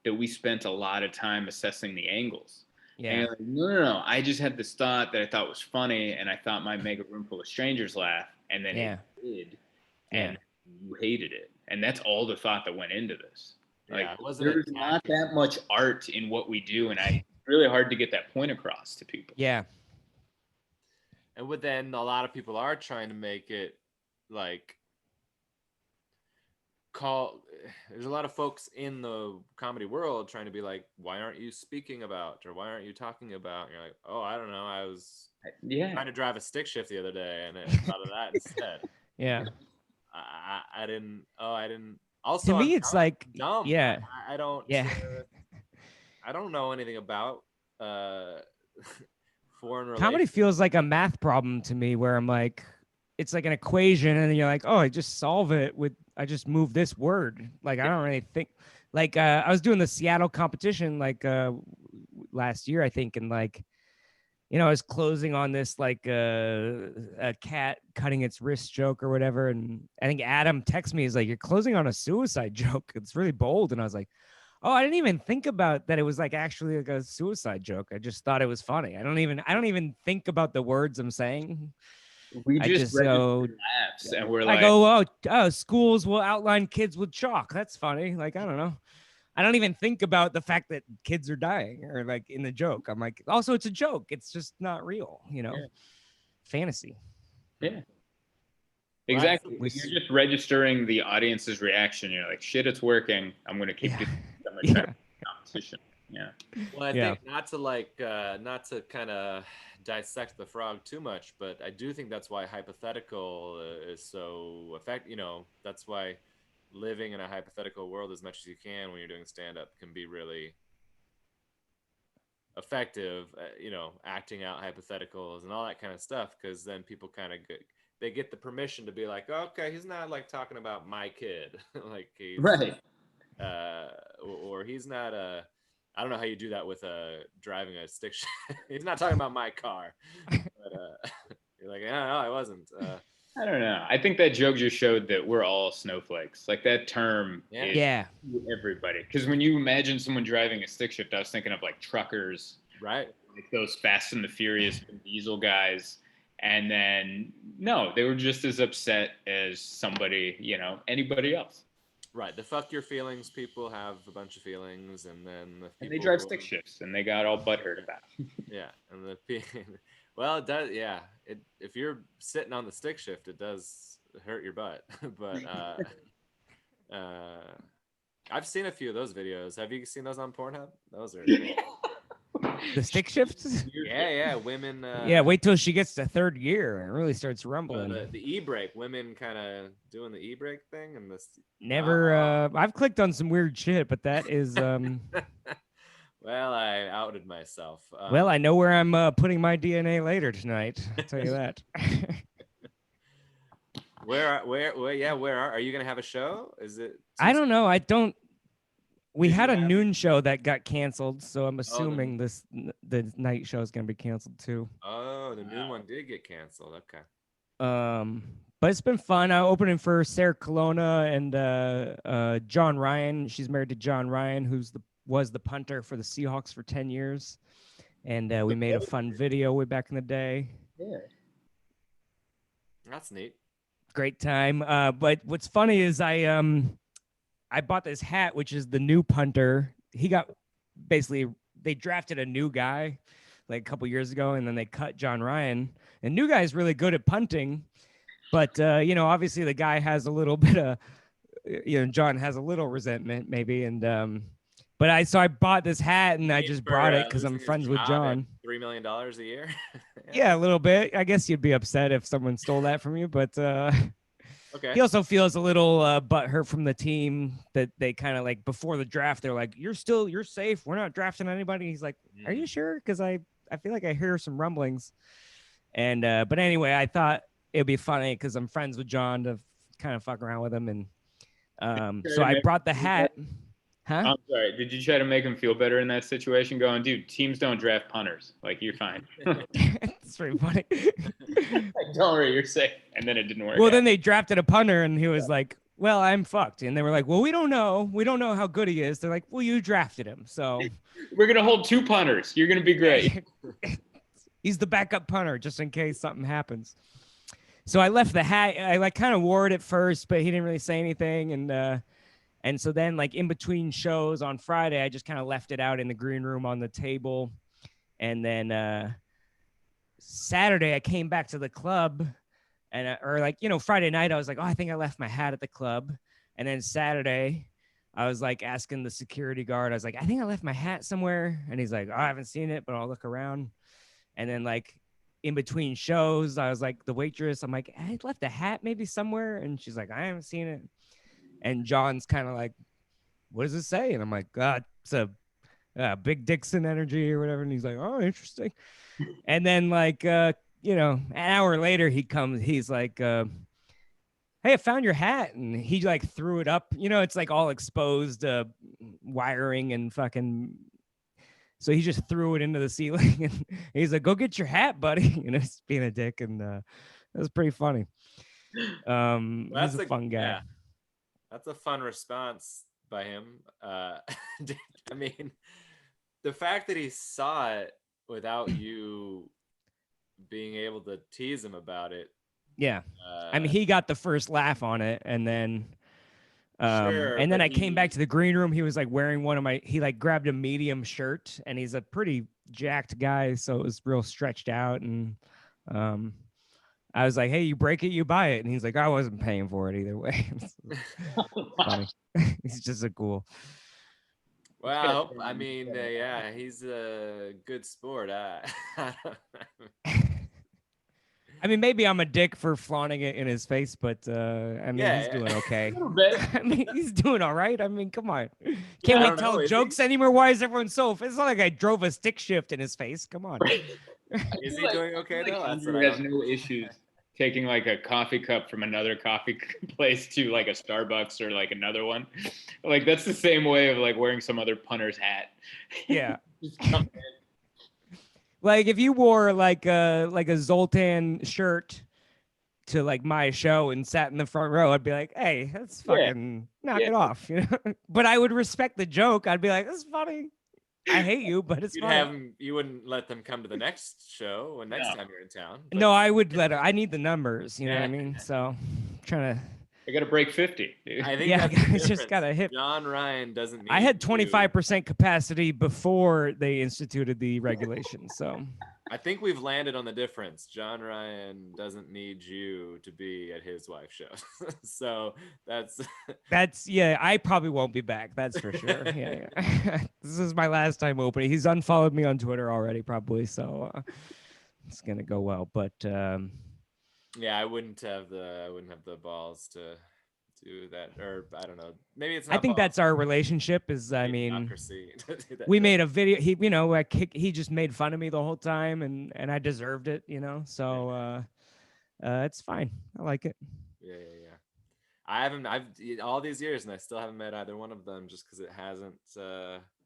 that we spent a lot of time assessing the angles. Yeah. And you're like, no. I just had this thought that I thought was funny, and I thought might make a room full of strangers laugh, and then it did, and you hated it. And that's all the thought that went into this. Like, there's not that much art in what we do, and it's really hard to get that point across to people. Yeah. And then a lot of people are trying to make it like there's a lot of folks in the comedy world trying to be like, why aren't you speaking about, or why aren't you talking about? And you're like, oh, I don't know, I was trying to drive a stick shift the other day and I thought of that instead. I didn't also to me it's like dumb. I don't I don't know anything about foreign relations. Comedy feels like a math problem to me, where I'm like, it's like an equation, and then you're like, oh, I just solve it I just move this word. Like, I don't really think, like, I was doing the Seattle competition, like, last year, I think. And like, you know, I was closing on this, like, a cat cutting its wrist joke or whatever. And I think Adam texted me, he's like, you're closing on a suicide joke. It's really bold. And I was like, oh, I didn't even think about that. It was like actually like a suicide joke. I just thought it was funny. I don't even think about the words I'm saying. We just laughs, and we're like, oh, schools will outline kids with chalk. That's funny. Like, I don't know. I don't even think about the fact that kids are dying, or like in the joke. I'm like, also, it's a joke. It's just not real, you know? Fantasy. Yeah. Exactly. You're just registering the audience's reaction. You're like, shit, it's working. I'm going to keep doing competition. Yeah. Well, I think not to kind of dissect the frog too much, but I do think that's why hypothetical is so effective. You know, that's why living in a hypothetical world as much as you can when you're doing stand-up can be really effective. You know, acting out hypotheticals and all that kind of stuff, because then people kind of they get the permission to be like, oh, okay, he's not like talking about my kid, like he's or he's not I don't know how you do that with driving a stick shift. He's not talking about my car. But you're like, no, I wasn't. I don't know. I think that joke just showed that we're all snowflakes. Like, that term is everybody. Because when you imagine someone driving a stick shift, I was thinking of like truckers. Right. Like those Fast and the Furious diesel guys. And then, no, they were just as upset as somebody, you know, anybody else. Right, the fuck your feelings people have a bunch of feelings, and then and they drive stick shifts, and they got all butthurt about it. Yeah, and well, it does. Yeah, if you're sitting on the stick shift, it does hurt your butt. But I've seen a few of those videos. Have you seen those on Pornhub? Those are the stick shifts. Yeah, women. Wait till she gets to third gear and it really starts rumbling. The e-brake, women kind of doing the e-brake thing, and this. Never. I've clicked on some weird shit, but that is. Well, I outed myself. Well, I know where I'm putting my DNA later tonight. I'll tell you that. Where are you gonna have a show? Is it? I don't know. I don't. We had a noon show that got canceled, so I'm assuming the night show is going to be canceled too. Oh, the noon one did get canceled. Okay. But it's been fun. I'm opening for Sarah Colonna and John Ryan. She's married to John Ryan, was the punter for the Seahawks for 10 years, and we made a fun video way back in the day. Yeah. That's neat. Great time. But what's funny is I bought this hat, which is the new punter. He got they drafted a new guy like a couple years ago, and then they cut John Ryan. And new guy's really good at punting, but obviously the guy has a little bit of, John has a little resentment maybe. And but I bought this hat, and I just brought it because I'm friends with John. $3 million a year. Yeah, a little bit. I guess you'd be upset if someone stole that from you, but. Okay. He also feels a little butthurt from the team that they kind of like before the draft. They're like, you're safe. We're not drafting anybody. He's like, are you sure? Because I feel like I hear some rumblings. And but anyway, I thought it'd be funny because I'm friends with John to kind of fuck around with him. And so I brought the hat. Huh? I'm sorry. Did you try to make him feel better in that situation? Going, dude, teams don't draft punters. Like, you're fine. It's pretty funny. Like, don't worry, you're safe. And then it didn't work. Well, then they drafted a punter, and he was like, well, I'm fucked. And they were like, well, we don't know. We don't know how good he is. They're like, well, you drafted him. So we're going to hold 2 punters. You're going to be great. He's the backup punter just in case something happens. So I left the hat. I like kind of wore it at first, but he didn't really say anything. And so then like in between shows on Friday, I just kind of left it out in the green room on the table. And then Saturday I came back to the club and or like, you know, Friday night I was like, oh, I think I left my hat at the club. And then Saturday I was like asking the security guard, I was like, I think I left my hat somewhere. And he's like, oh, I haven't seen it, but I'll look around. And then like in between shows, I was like the waitress, I'm like, I left a hat maybe somewhere. And she's like, I haven't seen it. And John's kind of like, what does it say? And I'm like, God, it's a Big Dixon energy or whatever. And he's like, oh, interesting. And then like, you know, an hour later he comes, he's like, hey, I found your hat. And he like threw it up, you know, it's like all exposed wiring and fucking. So he just threw it into the ceiling and he's like, go get your hat, buddy. You know, he's being a dick. And it was pretty funny. He's a fun guy. Yeah. That's a fun response by him. I mean, the fact that he saw it without you being able to tease him about it. Yeah. I mean, he got the first laugh on it. And then, sure, and then I came back to the green room. He was like wearing he like grabbed a medium shirt and he's a pretty jacked guy. So it was real stretched out. And, I was like, hey, you break it, you buy it. And he's like, I wasn't paying for it either way. Funny. He's just a cool. Well, I mean, yeah, he's a good sport. I mean, maybe I'm a dick for flaunting it in his face, but I mean, he's doing okay. I mean, he's doing all right. I mean, come on. Can't we tell jokes anymore? Why is everyone so? It's not like I drove a stick shift in his face. Come on. Is he doing okay though? Andrew has no issues taking like a coffee cup from another coffee place to like a Starbucks or like another one. Like that's the same way of like wearing some other punter's hat. Yeah. Like if you wore like a Zoltan shirt to like my show and sat in the front row, I'd be like, hey, that's fucking knock it off, you know. But I would respect the joke. I'd be like, that's funny. I hate you, but it's funny. You wouldn't let them come to the next show or next time you're in town. But... No, I would let her. I need the numbers, you know what I mean? So I'm trying to. I got to break 50. Dude. I think I just got to hit. John Ryan doesn't need I had 25% capacity before they instituted the regulation. So I think we've landed on the difference. John Ryan doesn't need you to be at his wife's show. So that's yeah, I probably won't be back. That's for sure. Yeah. This is my last time opening. He's unfollowed me on Twitter already, probably. So it's going to go well. But yeah, I wouldn't have the balls to do that, or I don't know. Maybe it's not. I think that's our relationship. Is I mean, we made a video. He, you know, he just made fun of me the whole time, and I deserved it, you know. So it's fine. I like it. Yeah. I've all these years, and I still haven't met either one of them, just because it hasn't.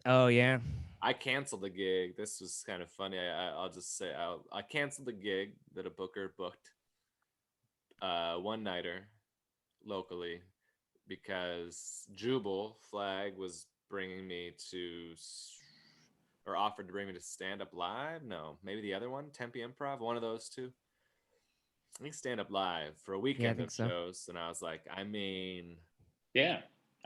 Oh yeah. I canceled the gig. This was kind of funny. I'll just say I canceled the gig that a booker booked. One nighter locally because Jubal Flag was bringing me to or offered to bring me to Stand Up Live. No, maybe the other one, Tempe Improv, one of those two. I think Stand Up Live for a weekend of shows. And I was like, I mean, yeah,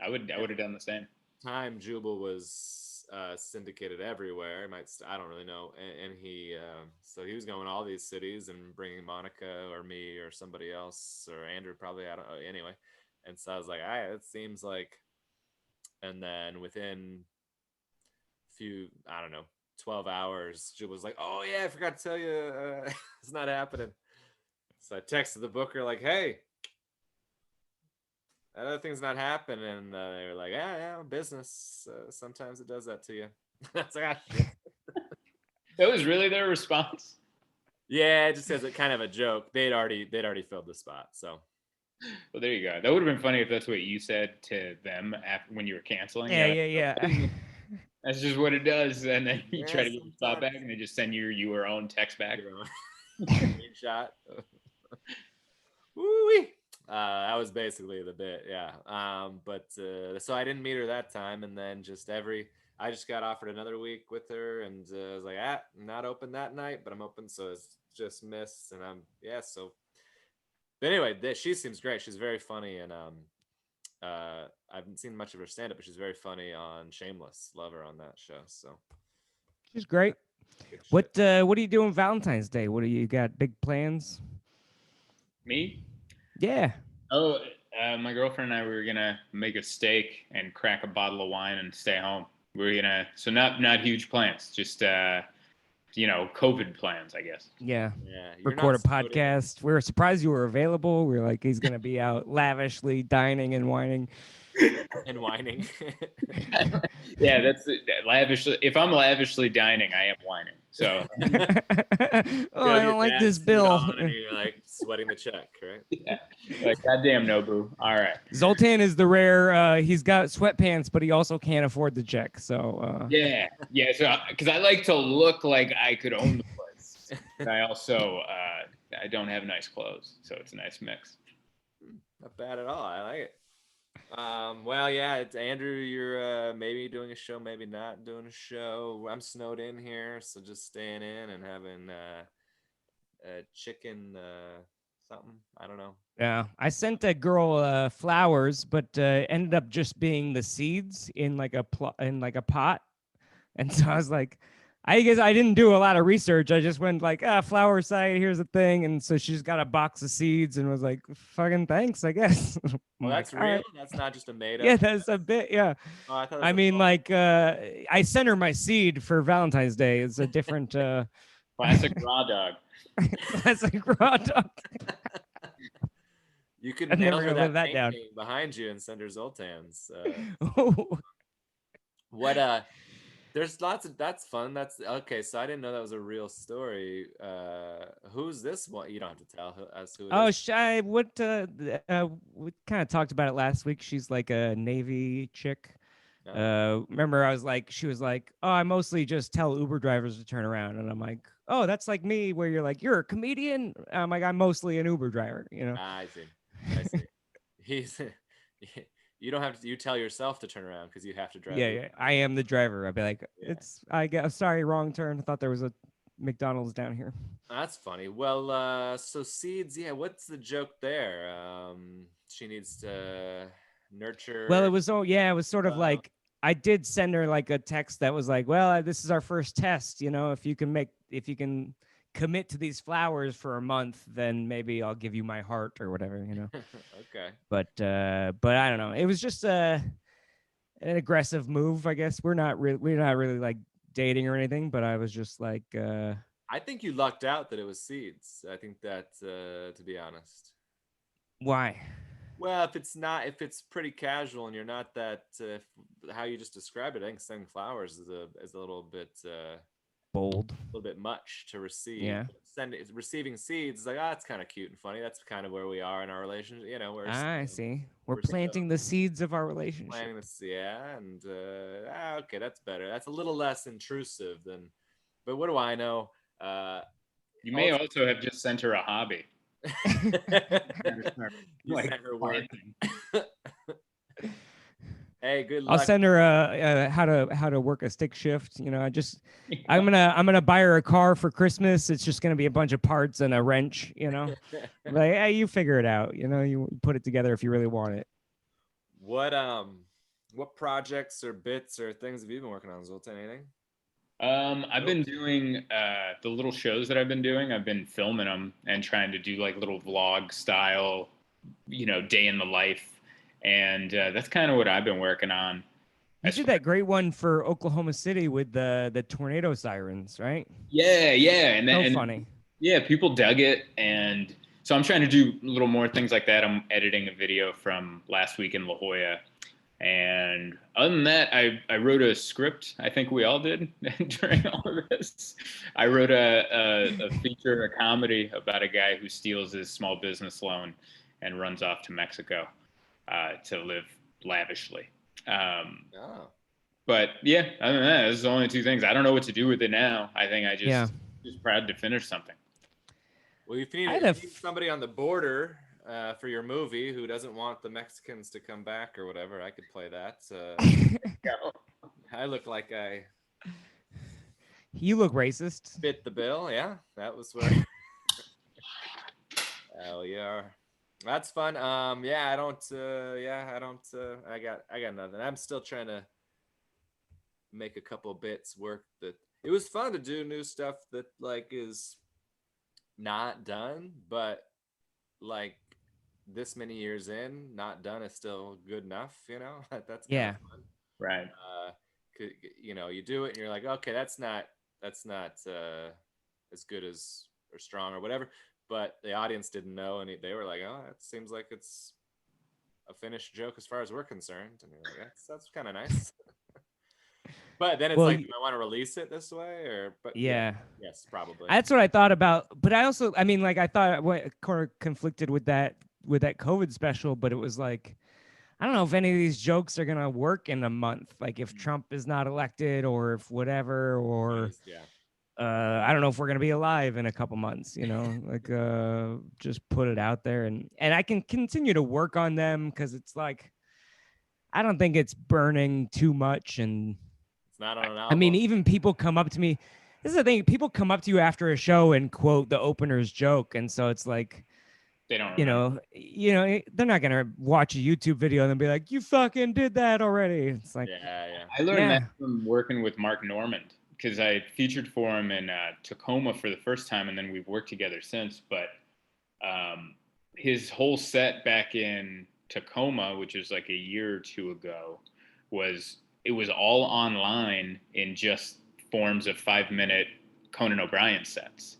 I would have done the same. Time Jubal was syndicated everywhere. I don't really know. And he, so he was going to all these cities and bringing Monica or me or somebody else or Andrew probably. I don't know. Anyway. And so I was like, it seems like, and then within a few, I don't know, 12 hours, Jill was like, oh yeah, I forgot to tell you, it's not happening. So I texted the booker like, hey, other thing's not happening. And they were like, yeah, business. Sometimes it does that to you. That's like, shit. That was really their response. Yeah, just as a kind of a joke. They'd already filled the spot. So. Well, there you go. That would have been funny if that's what you said to them when you were canceling. Yeah, You're yeah, like, yeah. That's just what it does. And then you try to get the spot sometimes. back, and they just send your own text back. Your own screenshot. Woo-wee. That was basically the bit, yeah. But so I didn't meet her that time, and then I just got offered another week with her, and I was like, I'm not open that night, but I'm open, so it's just missed, and so. But anyway, she seems great. She's very funny, and I haven't seen much of her stand-up, but she's very funny on Shameless. Love her on that show. So She's great. What are you doing Valentine's Day? What do you got? Big plans? Me? Yeah. Oh, my girlfriend and I, we were gonna make a steak and crack a bottle of wine and stay home. So not huge plans, just COVID plans, I guess. Yeah. Yeah. Record a podcast. We were surprised you were available. We were like, he's gonna be out lavishly dining and whining. And whining. Yeah, that's lavishly. If I'm lavishly dining, I am whining. So. I don't like this bill. And you're like sweating the check, right? Yeah. Like, goddamn, Nobu. All right. Zoltan is the rare. He's got sweatpants, but he also can't afford the check. So. Yeah. So because I like to look like I could own the place, and I also I don't have nice clothes, so it's a nice mix. Not bad at all. I like it. Well, yeah, it's Andrew. You're maybe doing a show, maybe not doing a show. I'm snowed in here, so just staying in and having chicken something. I don't know. Yeah, I sent a girl flowers, but ended up just being the seeds in like a pot, and so I was like, I guess I didn't do a lot of research. I just went like, flower site, here's a thing. And so she's got a box of seeds and was like, fucking thanks, I guess. Well, that's like, real. right. That's not just a made up. Yeah, that's a bit, yeah. Oh, I mean, like, I sent her my seed for Valentine's Day. It's a different... Classic raw dog. Classic raw dog. You could I'm nail never her gonna live that that painting behind you and send her Zoltan's. Oh. What there's lots of that's fun. That's okay. So I didn't know that was a real story. Who's this one? You don't have to tell who it is. Shy. What? We kind of talked about it last week. She's like a Navy chick. Remember, she was like, oh, I mostly just tell Uber drivers to turn around, and I'm like, oh, that's like me, where you're like, you're a comedian. I'm like, I'm mostly an Uber driver. You know. I see. He's. You don't have to. You tell yourself to turn around because you have to drive. Yeah. I am the driver. I'd be like, I guess. Sorry, wrong turn. I thought there was a McDonald's down here. That's funny. Well, so seeds. Yeah. What's the joke there? She needs to nurture. Well, it was sort of like I did send her like a text that was like, well, this is our first test. You know, if you can commit to these flowers for a month, then maybe I'll give you my heart or whatever, you know. Okay. But I don't know. It was just an aggressive move, I guess. We're not really like dating or anything, but I was just like I think you lucked out that it was seeds. I think that to be honest. Why? Well, if it's pretty casual and you're not that how you just described it, I think sending flowers is a little bit bold, a little bit much to receive. Yeah. Receiving seeds is like, it's kind of cute and funny. That's kind of where we are in our relationship. You know, I see. We're planting the seeds of our relationship. Planting this, yeah, and okay, that's better. That's a little less intrusive than. But what do I know? You may also have just sent her a hobby. You sent her work. Hey, good luck. I'll send her how to work a stick shift. You know, I'm gonna buy her a car for Christmas. It's just gonna be a bunch of parts and a wrench. You know, like, hey, you figure it out. You know, you put it together if you really want it. What projects or bits or things have you been working on, Zoltan? Anything? I've been doing the little shows that I've been doing. I've been filming them and trying to do like little vlog style, day in the life. And that's kind of what I've been working on. You did that great one for Oklahoma City with the tornado sirens, right? Yeah. And funny. Yeah, people dug it. And So I'm trying to do a little more things like that. I'm editing a video from last week in La Jolla. And other than that, I wrote a script. I think we all did during all of this. I wrote a feature, a comedy about a guy who steals his small business loan and runs off to Mexico to live lavishly. Oh. But yeah, other than that, those are the only two things. I don't know what to do with it now. I think I just proud to finish something. Well, if you need somebody on the border for your movie who doesn't want the Mexicans to come back or whatever, I could play that. I look like I. You look racist. Fit the bill, yeah. That was where. Hell yeah, that's fun. Yeah, I don't. I got nothing. I'm still trying to make a couple bits work. That it was fun to do new stuff that like is not done, but like this many years in, not done is still good enough. You know, that's kind of fun. Right. You know, you do it and you're like, okay, that's not as good as or strong or whatever. But the audience didn't know, and they were like, oh, that seems like it's a finished joke as far as we're concerned. And you're like, that's kind of nice. But then it's do I want to release it this way or? But yes, probably. That's what I thought about. But I also, I mean, like I thought conflicted with that COVID special, but it was like, I don't know if any of these jokes are gonna work in a month. Like if Trump is not elected, or if whatever, or I don't know if we're gonna be alive in a couple months. You know, like just put it out there, and I can continue to work on them because it's like I don't think it's burning too much, and it's not on an album. I mean, even people come up to me. This is the thing. People come up to you after a show and quote the opener's joke, and so it's like. They don't they're not gonna watch a YouTube video and then be like, you fucking did that already. It's like I learned that from working with Mark Normand because I featured for him in Tacoma for the first time, and then we've worked together since. But his whole set back in Tacoma, which was like a year or two ago, was all online in just forms of 5-minute Conan O'Brien sets.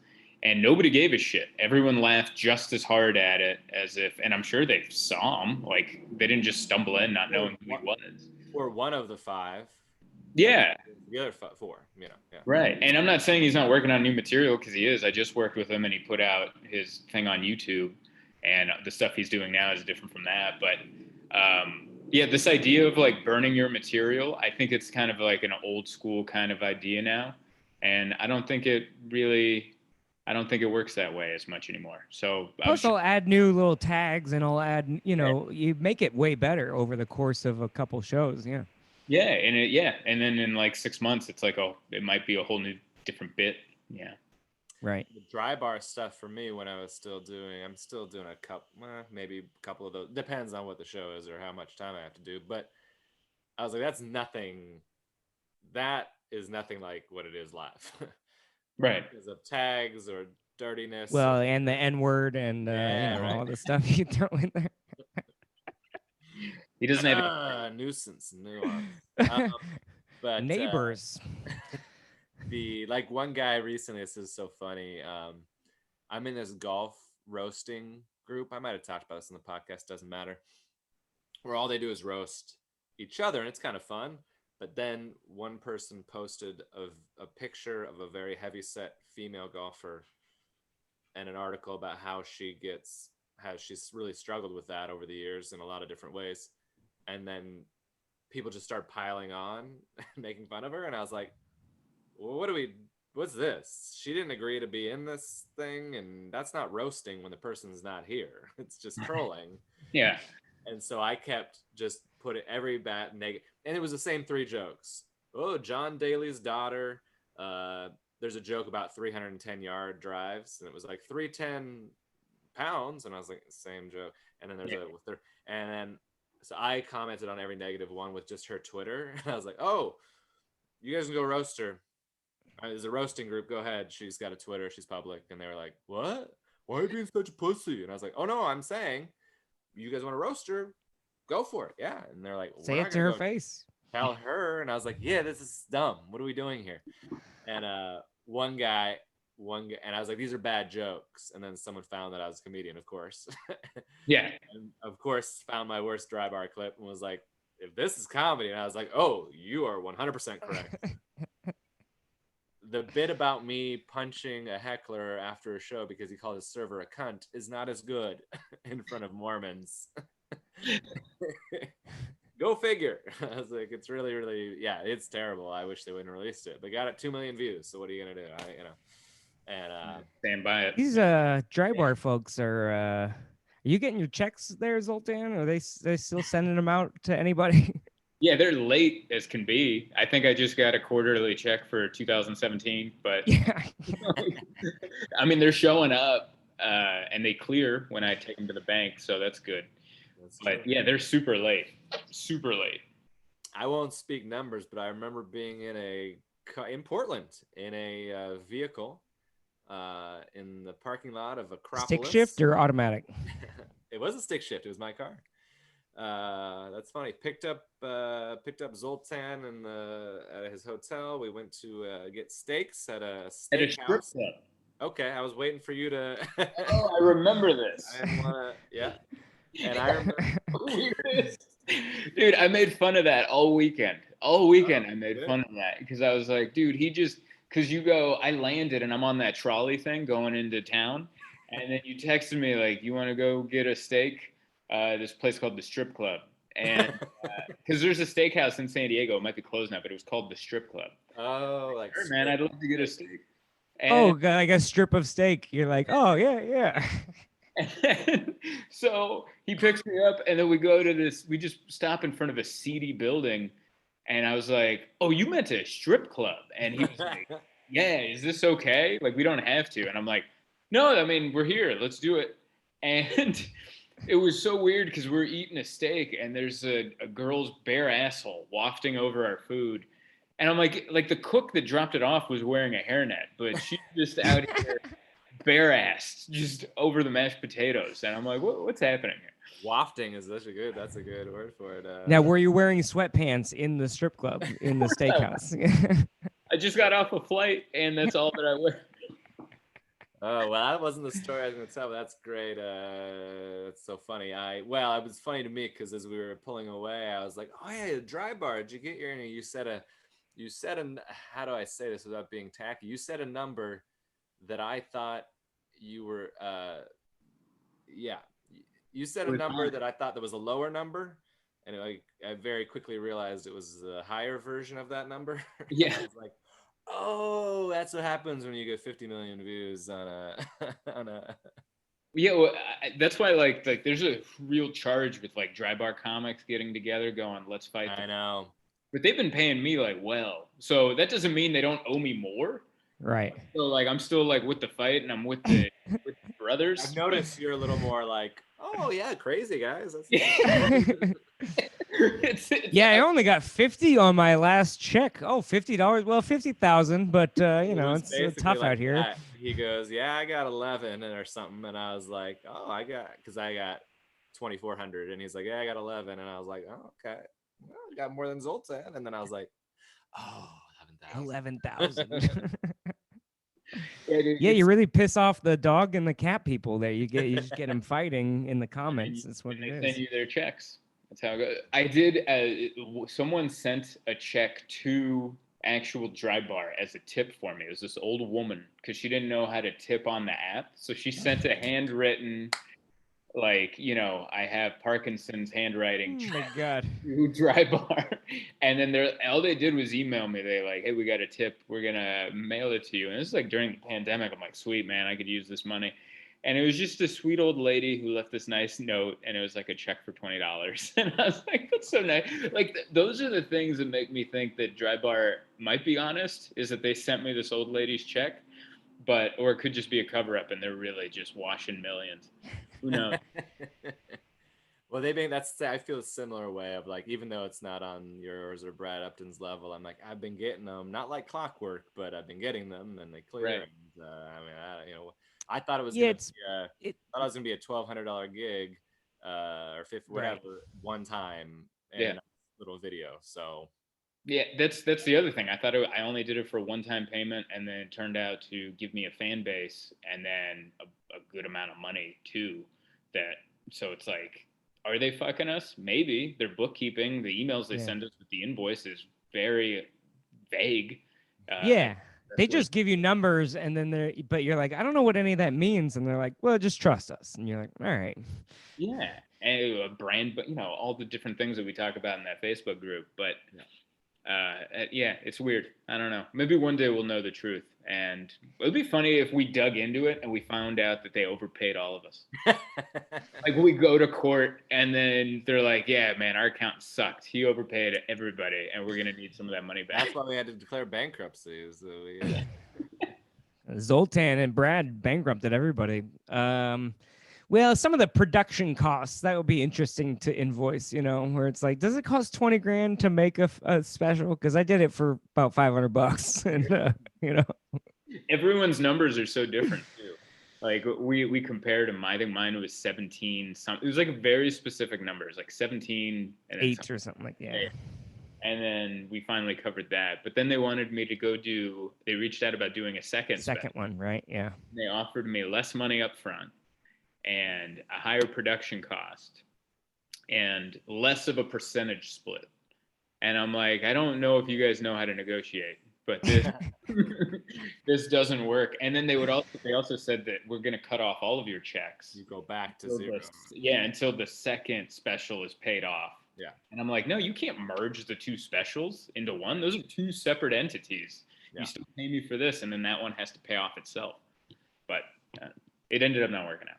And nobody gave a shit. Everyone laughed just as hard at it as if, and I'm sure they saw him. Like they didn't just stumble in not knowing who he was. Or one of the 5. Yeah. The other 4, you know. Yeah. Right. And I'm not saying he's not working on new material because he is. I just worked with him and he put out his thing on YouTube, and the stuff he's doing now is different from that. But this idea of like burning your material, I think it's kind of like an old school kind of idea now. And I don't think it works that way as much anymore. So plus I'll add new little tags and I'll add, you make it way better over the course of a couple shows. Yeah. Yeah. And then in like 6 months, it's like, it might be a whole new different bit. Yeah. Right. The dry bar stuff for me when I'm still doing a couple, maybe a couple of those, depends on what the show is or how much time I have to do. But I was like, that is nothing like what it is live. Right. Because of tags or dirtiness. Well, and the N-word and all the stuff you throw in there. He doesn't have nuisance. But neighbors. Like one guy recently, this is so funny. I'm in this golf roasting group. I might have talked about this in the podcast, doesn't matter. Where all they do is roast each other, and it's kind of fun. But then one person posted a picture of a very heavyset female golfer and an article about how she's really struggled with that over the years in a lot of different ways. And then people just start piling on and making fun of her. And I was like, well, what's this? She didn't agree to be in this thing. And that's not roasting when the person's not here. It's just trolling. Yeah. And so I kept just putting every bat negative. And it was the same 3 jokes. Oh, John Daly's daughter. There's a joke about 310-yard drives. And it was like 310 pounds. And I was like, same joke. And then so I commented on every negative one with just her Twitter. And I was like, oh, you guys can go roast her. There's a roasting group. Go ahead. She's got a Twitter. She's public. And they were like, what? Why are you being such a pussy? And I was like, oh, no, I'm saying you guys want to roast her? Go for it. Yeah. And they're like, say it to her face. Tell her. And I was like, yeah, this is dumb. What are we doing here? And one guy, one guy, and I was like, these are bad jokes. And then someone found that I was a comedian, of course. Yeah. And of course, found my worst dry bar clip and was like, if this is comedy. And I was like, oh, you are 100% correct. The bit about me punching a heckler after a show because he called his server a cunt is not as good in front of Mormons. Go figure. I was like, it's really, really, yeah, it's terrible. I wish they wouldn't released it, but got it 2 million views. So what are you gonna do? And Stand by it. These dry bar folks are you getting your checks there, Zoltan? Are they still sending them out to anybody? Yeah, they're late as can be. I think I just got a quarterly check for 2017, but Yeah. I mean, they're showing up and they clear when I take them to the bank, so that's good. that's But true. yeah, they're super late. Super late. I won't speak numbers, but I remember being in Portland in a vehicle in the parking lot of Acropolis. Stick shift or automatic? It was a stick shift. It was my car. That's funny. Picked up Zoltan at his hotel. We went to get steaks at a At a strip steakhouse. club. Okay, I was waiting for you to. Oh, I remember this. I didn't want to. Yeah, and I remember. Dude, I made fun of that all weekend. All weekend, I made good. fun of that because I was like, dude, because I landed and I'm on that trolley thing going into town. And then you texted me, like, you want to go get a steak? This place called the Strip Club. And because there's a steakhouse in San Diego, it might be closed now, but it was called the Strip Club. Oh, like Sure, man, I'd love to get a steak. Oh, like a strip of steak. You're like, oh yeah. And so he picks me up, and then we go to this. We just stop in front of a seedy building, and I was like, "Oh, you meant a strip club?" And he was like, "Yeah, is this okay? Like, we don't have to." And I'm like, "No, I mean, we're here. Let's do it." And it was so weird because we're eating a steak, and there's a girl's bare asshole wafting over our food. And I'm like the cook that dropped it off was wearing a hairnet, but she's just out here bare-assed, just over the mashed potatoes. And I'm like, what's happening here? Wafting is that's a good word for it. Now, were you wearing sweatpants in the strip club in the steakhouse? I just got off a flight, and that's all that I wear. Oh, well, that wasn't the story I was going to tell, but that's great. That's so funny. It was funny to me because as we were pulling away, I was like, oh, yeah, a dry bar. Did you get your, you said how do I say this without being tacky? You said a number that I thought you were, you said a number that I thought that was a lower number. And I very quickly realized it was the higher version of that number. Yeah. I was like, oh, that's what happens when you get 50 million views on a. Yeah, well, that's why like there's a real charge with like dry bar comics getting together, going, let's fight. I know. But they've been paying me like well, so that doesn't mean they don't owe me more. Right. So like I'm still like with the fight, and I'm with the brothers. I've noticed you're a little more like, oh yeah, crazy guys. Yeah, I only got 50 on my last check. Oh, $50. Well, 50,000, but it's tough like out here. That. He goes, yeah, I got 11 or something, and I was like, oh, I got 2,400, and he's like, yeah, I got 11, and I was like, oh, okay, well, I got more than Zoltan, and then I was like, oh, 11,000. 11,000. Yeah, you really piss off the dog and the cat people there. You just get them fighting in the comments. That's what it is. They send you their checks. That's how it goes. I did. Someone sent a check to actual Dry Bar as a tip for me. It was this old woman because she didn't know how to tip on the app, so she sent a handwritten, like, I have Parkinson's handwriting. Oh my God. To Dry Bar, and then all they did was email me. They like, hey, we got a tip. We're gonna mail it to you. And this is like during the pandemic. I'm like, sweet man, I could use this money. And it was just a sweet old lady who left this nice note, and it was like a check for $20. And I was like, that's so nice. Like, those are the things that make me think that Dry Bar might be honest, is that they sent me this old lady's check, or it could just be a cover-up, and they're really just washing millions. Who knows? Well, I feel a similar way of like, even though it's not on yours or Brad Upton's level, I'm like, I've been getting them, not like clockwork, but I've been getting them, and they clear. Right. And, I thought it was gonna be a $1,200 gig, or $50, whatever, one time, and a little video. So Yeah, that's the other thing. I thought I only did it for a one-time payment, and then it turned out to give me a fan base and then a good amount of money too. That so it's like, are they fucking us? Maybe. Their bookkeeping, the emails they Yeah. send us with the invoice is very vague. Yeah. They That's like, just give you numbers and then but you're like, I don't know what any of that means. And they're like, well, just trust us. And you're like, all right. yeah, and a brand, but all the different things that we talk about in that Facebook group. But yeah, it's weird. I don't know. Maybe one day we'll know the truth, and it would be funny if we dug into it and we found out that they overpaid all of us. Like we go to court and then they're like, "Yeah, man, our accountant sucked. He overpaid everybody, and we're gonna need some of that money back." That's why we had to declare bankruptcy. So Zoltan and Brad bankrupted everybody. Well, some of the production costs that would be interesting to invoice, where it's like, does it cost 20 grand to make a special? Because I did it for about $500, and Everyone's numbers are so different too. Like we compared them. I think mine was 17. It was like very specific numbers, like 17 and then 8 or something like that. Yeah. And then we finally covered that. But then they wanted me to go they reached out about doing a second one, right? Yeah. They offered me less money up front and a higher production cost and less of a percentage split. And I'm like, I don't know if you guys know how to negotiate, but this this doesn't work. And then they also said that we're going to cut off all of your checks. You go back to zero. Until the second special is paid off. Yeah. And I'm like, no, you can't merge the two specials into one. Those are two separate entities. Yeah. You still pay me for this, and then that one has to pay off itself. But it ended up not working out.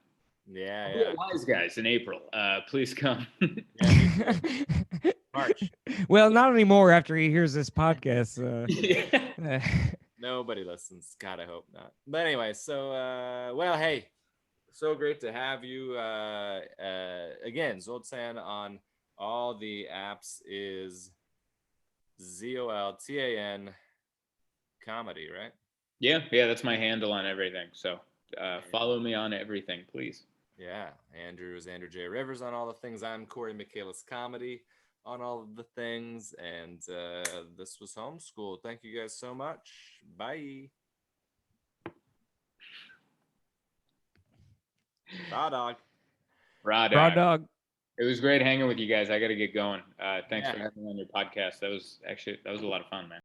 Yeah. Wise guys in April, please come. March. Well, not anymore after he hears this podcast. Nobody listens. God, I hope not. But anyway, so hey, so great to have you again. Zoltan on all the apps is Zoltan comedy, right? Yeah, that's my handle on everything. So follow me on everything, please. Yeah, Andrew is Andrew J. Rivers on all the things. I'm Cory Michaelis Comedy on all of the things. And this was Homeschool. Thank you guys so much. Bye. Raw dog. Raw dog. It was great hanging with you guys. I got to get going. Thanks for having me on your podcast. That was a lot of fun, man.